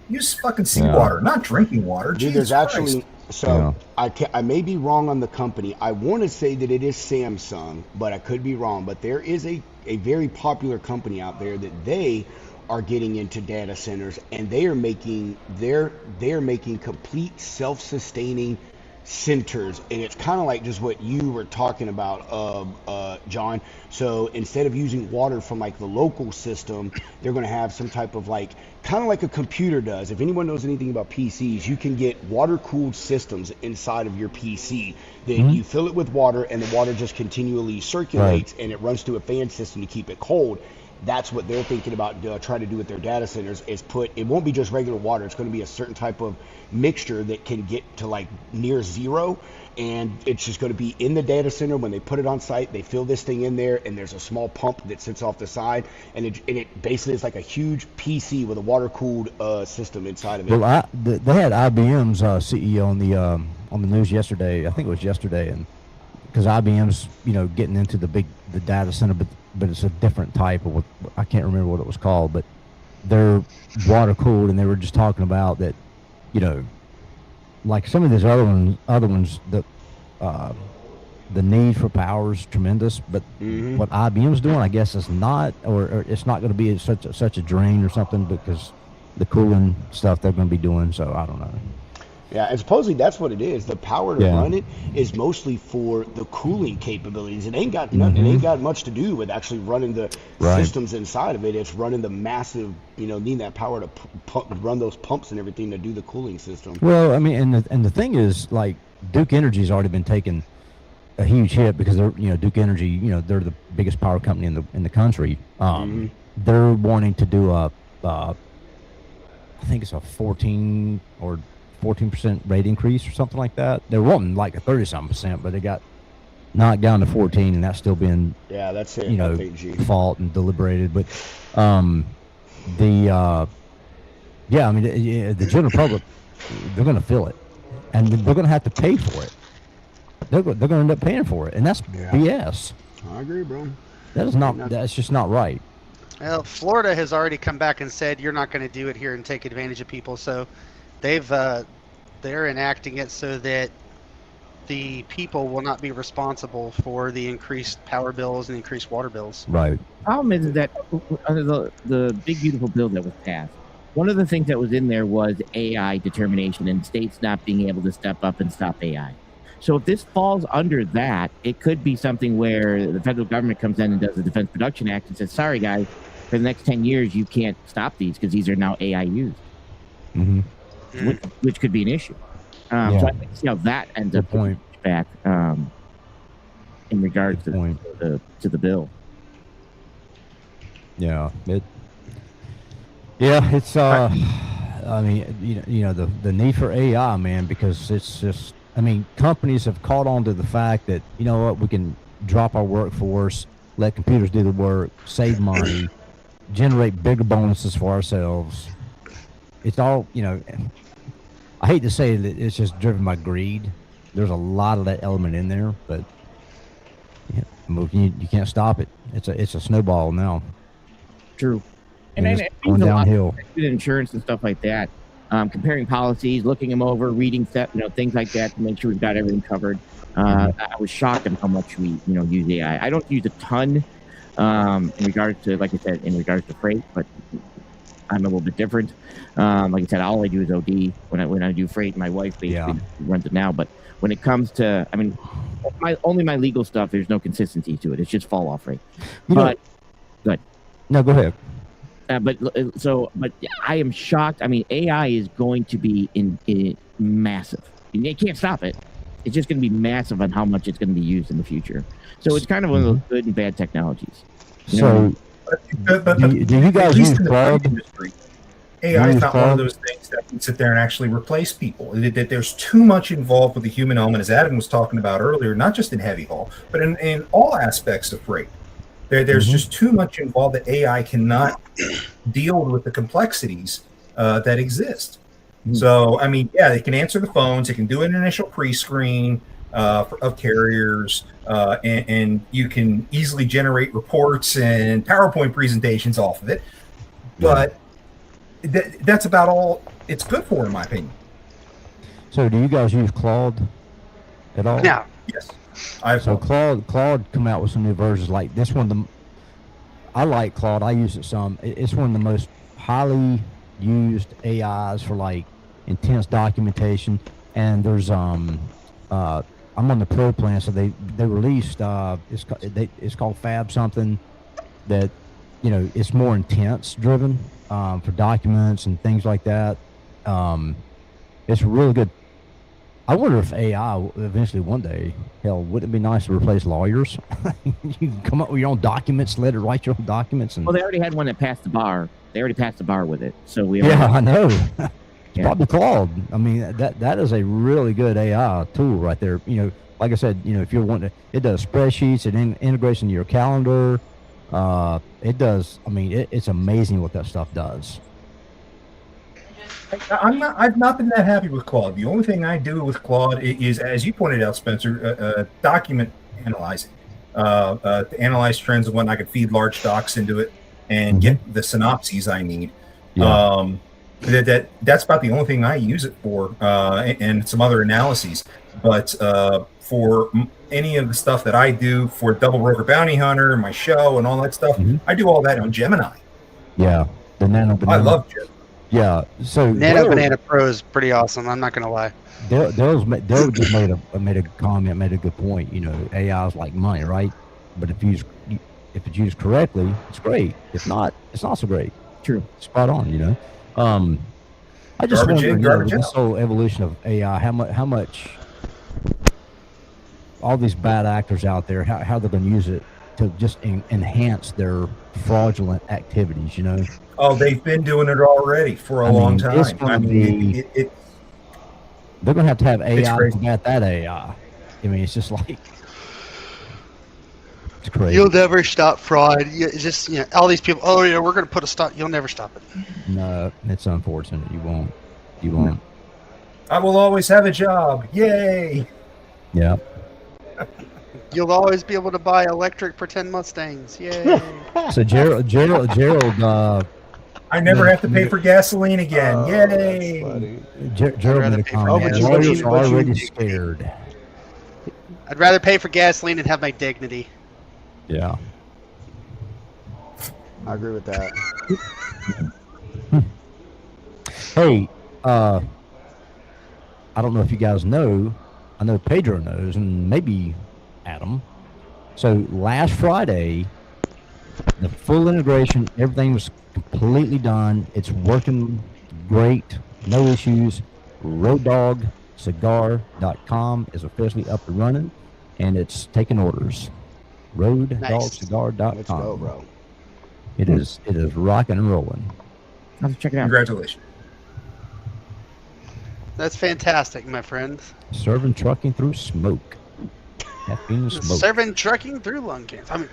Use fucking seawater, not drinking water. Dude, Jesus there's actually Christ. I may be wrong on the company. I want to say that it is Samsung, but I could be wrong. But there is a very popular company out there that they are getting into data centers, and they are making complete self-sustaining centers, and it's kind of like just what you were talking about, John. So instead of using water from like the local system, they're going to have some type of kind of like a computer does. If anyone knows anything about PCs, you can get water-cooled systems inside of your PC that you fill it with water, and the water just continually circulates, and it runs through a fan system to keep it cold. That's what they're thinking about trying to do with their data centers, is it won't be just regular water. It's going to be a certain type of mixture that can get to like near zero, and it's just going to be in the data center. When they put it on site, they fill this thing in there, and there's a small pump that sits off the side, and it basically is like a huge PC with a water-cooled system inside of it. Well, they had IBM's CEO on the news yesterday. I think it was yesterday, and because IBM's getting into the data center, but it's a different type of I can't remember what it was called, but they're water cooled, and they were just talking about that, like some of these other ones that the need for power is tremendous, but what IBM's doing, I guess, is not, or it's not going to be such a drain or something, because the cooling stuff they're going to be doing. So I don't know. Yeah, and supposedly that's what it is. The power to run it is mostly for the cooling capabilities. It ain't got nothing. It ain't got much to do with actually running the systems inside of it. It's running the massive, needing that power to run those pumps and everything to do the cooling system. Well, I mean, and the thing is, like, Duke Energy's already been taking a huge hit because they're, Duke Energy, they're the biggest power company in the country. They're wanting to do I think it's a 14% rate increase or something like that. They were wanting like a 30-something%, but they got knocked down to 14, and that's still being that's it. fought and deliberated. But the general public, they're going to feel it, and they're going to have to pay for it. They're going to end up paying for it, and that's BS. I agree, bro. That's just not right. Well, Florida has already come back and said you're not going to do it here and take advantage of people. So they're enacting it so that the people will not be responsible for the increased power bills and increased water bills. Right. Problem is that under the big beautiful bill that was passed, one of the things that was in there was AI determination and states not being able to step up and stop AI. So if this falls under that, it could be something where the federal government comes in and does the Defense Production Act and says, sorry, guys, for the next 10 years, you can't stop these because these are now AI used, which could be an issue. So I think see how that ends up back in regards to the bill. Yeah, it's I mean, the need for AI, man, because it's just, I mean, companies have caught on to the fact that, we can drop our workforce, let computers do the work, save money, generate bigger bonuses for ourselves. It's all, I hate to say that it's just driven by greed. There's a lot of that element in there, but you can't stop it. It's a snowball now. True. And it's going downhill. Insurance and stuff like that. Comparing policies, looking them over, reading things like that to make sure we've got everything covered. I was shocked at how much we use AI. I don't use a ton in regards to, like I said, in regards to freight, but I'm a little bit different. Like I said, all I do is OD when I do freight. My wife basically runs it now. But when it comes to, I mean, only my legal stuff, there's no consistency to it. It's just fall off rate. But good. No, go ahead. But I am shocked. I mean, AI is going to be in massive. You can't stop it. It's just going to be massive on how much it's going to be used in the future. So it's kind of one of those good and bad technologies. Do you guys use Claude? AI is not one of those things that can sit there and actually replace people. There's too much involved with the human element, as Adam was talking about earlier, not just in heavy haul, but in all aspects of freight. There's just too much involved that AI cannot deal with the complexities that exist. So, I mean, they can answer the phones. It can do an initial pre-screen of carriers, and you can easily generate reports and PowerPoint presentations off of it. But that's about all it's good for, in my opinion. So, do you guys use Claude at all? No. Yes. Claude come out with some new versions like this one. I like Claude. I use it some. It's one of the most highly used AIs for like intense documentation. And there's I'm on the Pro plan, so they released it's called Fab something that it's more intense driven for documents and things like that. It's really good. I wonder if AI eventually one day, hell, wouldn't it be nice to replace lawyers? You can come up with your own documents, let it write your own documents. And... Well, they already had one that passed the bar. They already passed the bar with it. So I know. It's probably Claude. I mean, that is a really good AI tool right there. Like I said, if you're wanting to, it does spreadsheets, it integrates into your calendar. It does. I mean, it's amazing what that stuff does. I've not been that happy with Claude. The only thing I do with Claude is, as you pointed out, Spencer, document analyzing. To analyze trends and whatnot, I can feed large docs into it and get the synopses I need. Yeah. That's about the only thing I use it for, and some other analyses. But for any of the stuff that I do for Double Broker Bounty Hunter, my show, and all that stuff, I do all that on Gemini. Yeah, I love Gemini. Yeah. So Nano Daryl- Banana Pro is pretty awesome. I'm not gonna lie. Daryl just made a comment, made a good point. You know, AI is like money, right? But if it's used correctly, it's great. If not, it's not so great. True. Spot on. You know. I just Garbage wonder, in, you know, garbage this out. whole evolution of AI, how much all these bad actors out there, how they're going to use it to just enhance their fraudulent activities, you know? Oh, they've been doing it already for a long time. It's gonna be, they're going to have It's AI crazy. combat that AI. I mean, it's just like, it's crazy. You'll never stop fraud. It's just all these people. Oh yeah, we're gonna put a stop. You'll never stop it. No, it's unfortunate. You won't. You won't. I will always have a job. Yay! Yeah. You'll always be able to buy electric pretend Mustangs. Yay! So Gerald, I never have to pay for gasoline again. Yay! Gerald made a comment. Lawyers are already scared. I'd rather pay for gasoline and have my dignity. Yeah. I agree with that. Hey, I don't know if you guys know. I know Pedro knows, and maybe Adam. So last Friday, the full integration, everything was completely done. It's working great, no issues. RoadDogCigar.com is officially up and running, and it's taking orders. RoadDogCigar.com. Let's go, bro. It is rocking and rolling. I'll have to check it out. Congratulations. That's fantastic, my friend. Serving trucking through smoke. Caffeine and smoke. Serving trucking through lung cancer. I mean,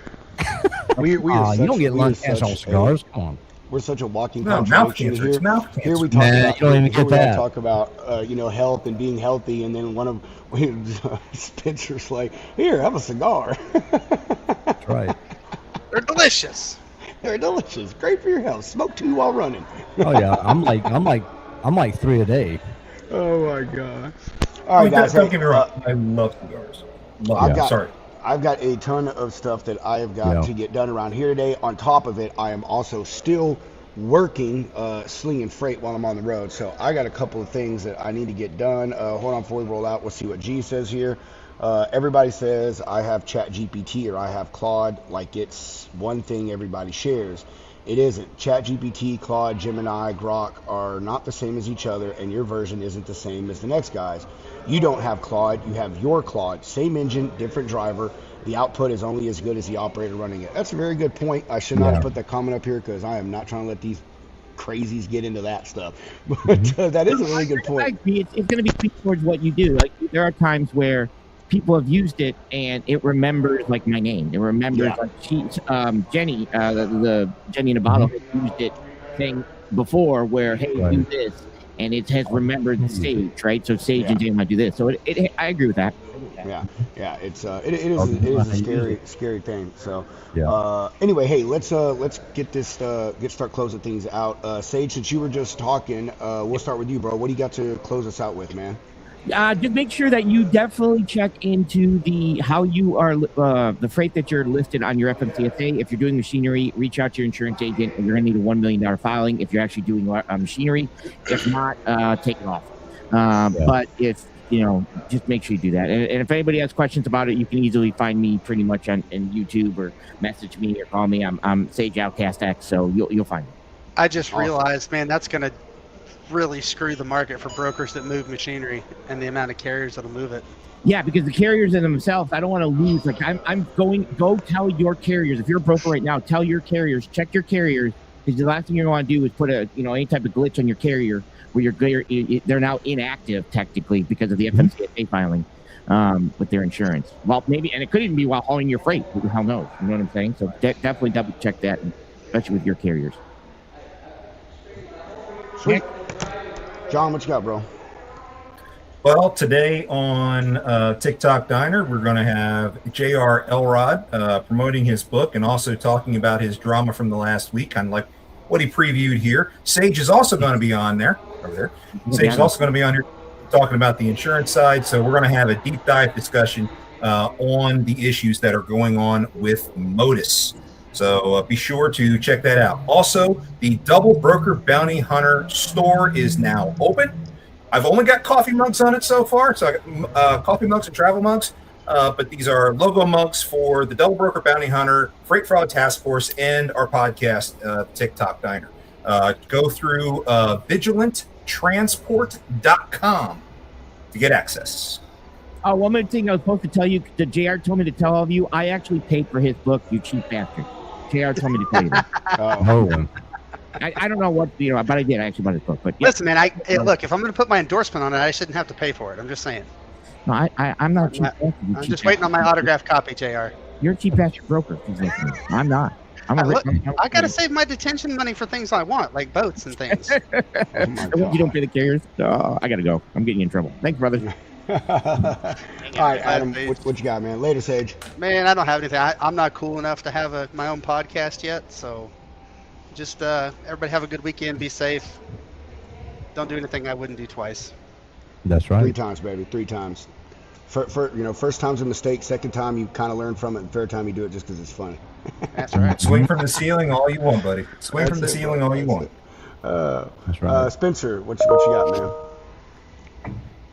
We are you don't get we lung are cancer on such cigars. a- Come on. We're such a walking No, mouth contradiction cancer. here. It's mouth cancer. Here we talk Nah, about you don't even here get we all that. talk about health and being healthy, and then one of Spencer's like, "Here, have a cigar." That's right. they're delicious. They're delicious, great for your health. Smoke 2 while running. Oh yeah, I'm like 3 a day. Oh my god! I All right, mean, guys. don't hey, get me wrong. I love cigars. I've got a ton of stuff that I have got Yeah. to get done around here today. On top of it, I am also still working slinging freight while I'm on the road. So I got a couple of things that I need to get done. Hold on before we roll out. We'll see what G says here. Everybody says I have ChatGPT or I have Claude like it's one thing everybody shares. It isn't. ChatGPT, Claude, Gemini, Grok are not the same as each other, and your version isn't the same as the next guy's. You don't have Claude, you have your Claude. Same engine, different driver. The output is only as good as the operator running it. That's a very good point. I should not have put that comment up here because I am not trying to let these crazies get into that stuff. But that is a really good I point. agree. It's going to be tweaked towards what you do. Like there are times where people have used it and it remembers like my name. It remembers like Jenny, the Jenny in a bottle had used it thing before where hey do this, and it has remembered Sage, right? So Sage and Jenny might do this. So I agree with that. Yeah, it's it is a scary thing. So Yeah. anyway, hey, let's get start closing things out. Sage, since you were just talking, we'll start with you, bro. What do you got to close us out with, man? Just make sure that you definitely check into how you are the freight that you're listed on your FMCSA. If you're doing machinery, reach out to your insurance agent, and you're going to need a $1 million filing if you're actually doing machinery. If not, take it off. But if just make sure you do that. And if anybody has questions about it, you can easily find me pretty much on YouTube or message me or call me. I'm Sage Outcast X, so you'll find me. I just realized, man, that's gonna really screw the market for brokers that move machinery and the amount of carriers that'll move it. Yeah, because the carriers in themselves, I don't want to lose. Like go tell your carriers. If you're a broker right now, tell your carriers, check your carriers, because the last thing you're going to do is put any type of glitch on your carrier where they're now inactive technically because of the FMCSA filing with their insurance. Well, maybe, and it could even be while hauling your freight. Who the hell knows? You know what I'm saying? So definitely double check that, especially with your carriers. Sweet. John, what you got, bro? Well, today on TikTok Diner, we're going to have J.R. Elrod promoting his book and also talking about his drama from the last week, kind of like what he previewed here. Sage is also going to be on there. Over there. Sage is also going to be on here talking about the insurance side. So we're going to have a deep dive discussion on the issues that are going on with Modus. So be sure to check that out. Also, the Double Broker Bounty Hunter store is now open. I've only got coffee mugs on it so far. So I got coffee mugs and travel mugs. But these are logo mugs for the Double Broker Bounty Hunter, Freight Fraud Task Force, and our podcast, TikTok Diner. Go through vigilanttransport.com to get access. Oh, one more thing I was supposed to tell you. The JR told me to tell all of you. I actually paid for his book, you cheap bastard. JR told me to tell you that. I don't know what, but I did. I actually bought his book. But yeah. Listen, man, look, if I'm going to put my endorsement on it, I shouldn't have to pay for it. I'm just saying. No, I'm not cheap. I'm just waiting on my autographed copy, JR. You're a cheap bastard broker. I'm not. I got to save my detention money for things I want, like boats and things. You don't pay the carriers? Oh, I got to go. I'm getting you in trouble. Thanks, brother. All right, Adam, what you got, man? Later, Sage. Man, I don't have anything. I'm not cool enough to have my own podcast yet, so just everybody have a good weekend. Be safe. Don't do anything I wouldn't do twice. That's right. 3 times, baby. 3 times. First time's a mistake. Second time, you kind of learn from it. And third time, you do it just because it's funny. That's right. Swing from the ceiling all you want, buddy. Swing from the ceiling all you want. That's right. Spencer, what you got, man?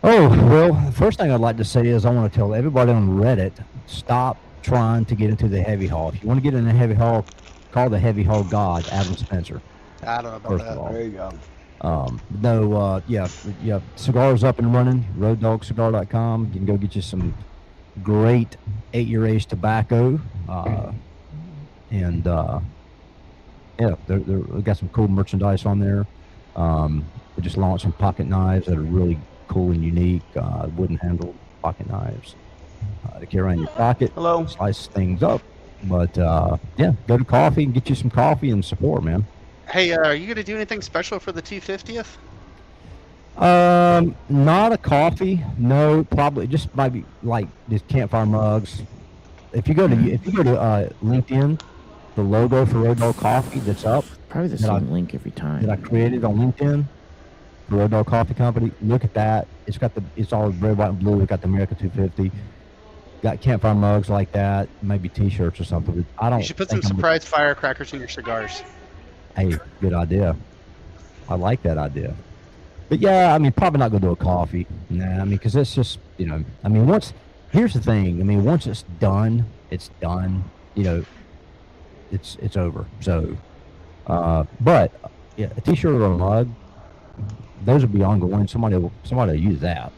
Oh, well, the first thing I'd like to say is I want to tell everybody on Reddit, stop trying to get into the heavy haul. If you want to get in the heavy haul, call the heavy haul god, Adam Spencer. I don't know about that. There you go. Cigars up and running, RoadDogCigar.com. You can go get you some great 8-year age tobacco. We've got some cool merchandise on there. We just launched some pocket knives that are really cool and unique, wooden handled pocket knives to carry around your pocket. Hello. Slice things up. But go to coffee and get you some coffee and support, man. Hey, are you going to do anything special for the 250th? Not a coffee. No, probably just maybe like these campfire mugs. If you go to LinkedIn, the logo for Road Dog Coffee that's up. Probably the same link every time. That I created on LinkedIn. The Road Dog Coffee Company. Look at that. It's all red, white, and blue. It got the America 250. Got campfire mugs like that. Maybe T-shirts or something. You should put some surprise firecrackers in your cigars. Hey, good idea. I like that idea. But yeah, I mean, probably not going to do a coffee. Nah, I mean, because it's just, here's the thing. Once it's done, it's done. It's over. So, but yeah, a T-shirt or a mug, those will be ongoing. Somebody will use that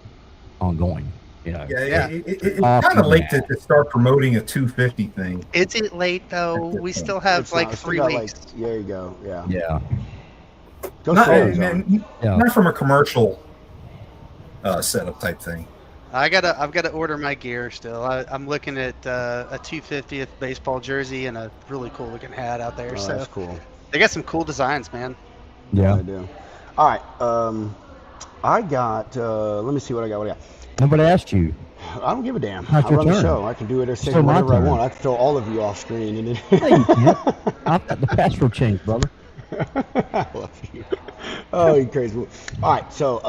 ongoing. It's kind of late to start promoting a 250 thing. Is it late though? We still have 3 weeks. There you go. Yeah. Yeah. Not from a commercial setup type thing. I've got to order my gear still. I'm looking at a 250th baseball jersey and a really cool looking hat out there. So that's cool. They got some cool designs, man. Yeah. I do. All right. I got. Let me see what I got. Nobody asked you. I don't give a damn. I run the show. I can do it or say whatever I want. I can throw all of you off screen. And then... No, you can't. I've got the password changed, brother. I love you. Oh, you crazy. All right, so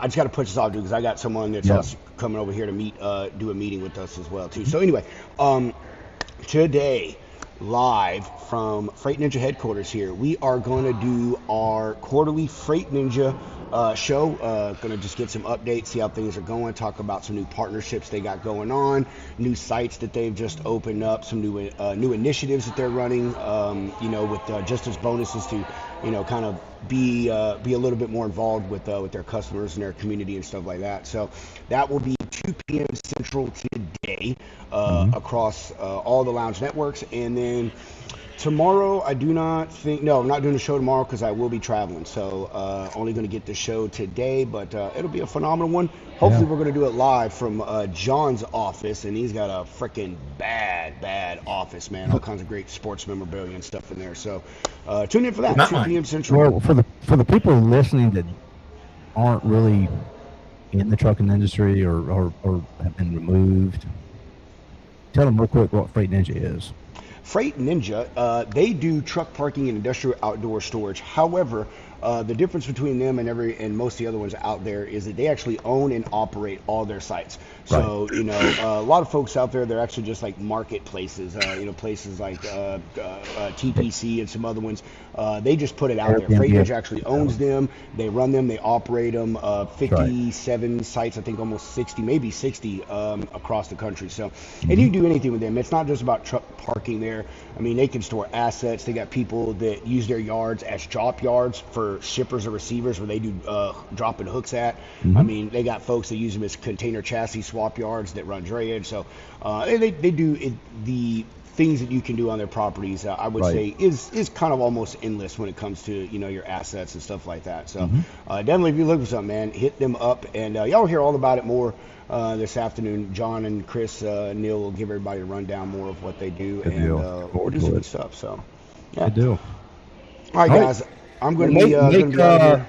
I just got to push this off, dude, because I got someone that's also coming over here to do a meeting with us as well, too. So anyway, today, live from Freight Ninja headquarters here, we are going to do our quarterly Freight Ninja show. Going to just get some updates, see how things are going, talk about some new partnerships they got going on, new sites that they've just opened up, some new initiatives that they're running, with just as bonuses to, kind of be a little bit more involved with their customers and their community and stuff like that. So that will be 2 p.m. Central today across all the lounge networks. And then tomorrow, I'm not doing a show tomorrow because I will be traveling. So only going to get the show today, but it'll be a phenomenal one. Hopefully we're going to do it live from John's office, and he's got a freaking bad office, man. All kinds of great sports memorabilia and stuff in there. So tune in for that, 2 p.m. Central. Well, for the people listening that aren't really in the trucking industry or have been removed, tell them real quick what Freight Ninja is. Freight Ninja, they do truck parking and industrial outdoor storage. However, the difference between them and most of the other ones out there is that they actually own and operate all their sites. So, you know, a lot of folks out there, they're actually just like marketplaces, you know, places like TPC and some other ones. They just put it out there. Freight Ninja actually owns them. They run them. They operate them. 57 sites, I think almost 60, maybe 60 across the country. So, and you can do anything with them. It's not just about truck parking there. I mean, they can store assets. They got people that use their yards as drop yards for shippers or receivers where they do dropping hooks at. I mean, they got folks that use them as container chassis swap yards that run drayage. So they do the things that you can do on their properties. I would say is kind of almost endless when it comes to, you know, your assets and stuff like that. So definitely, if you look for something, man, hit them up, and y'all will hear all about it more this afternoon. John and Chris, Neil will give everybody a rundown more of what they do, and we'll do some good stuff. So yeah, Good deal. all right, guys, I'm going to be gonna be out here.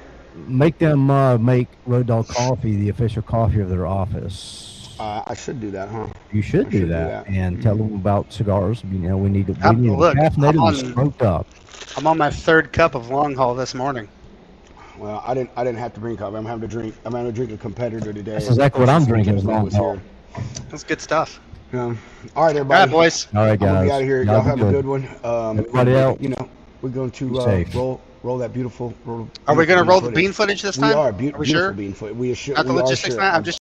Make them make Road Dog Coffee the official coffee of their office. I should do that, huh? You should do that, and tell them about cigars. You know, we need to Look, caffeinated and smoked up. I'm on my 3rd cup of long haul this morning. Well, I didn't have to bring coffee. I'm having to drink a competitor today. That's exactly what I'm drinking. That's good stuff. All right, everybody. All right, boys. All right, I'm guys. gonna be out of here. Y'all have a good one. Everybody else, you know, we're going to roll that beautiful. Are we going to roll the bean footage this time? We are. Are we Beautiful sure? bean footage. We are sure. Not the we are logistics sure. man. I'm just.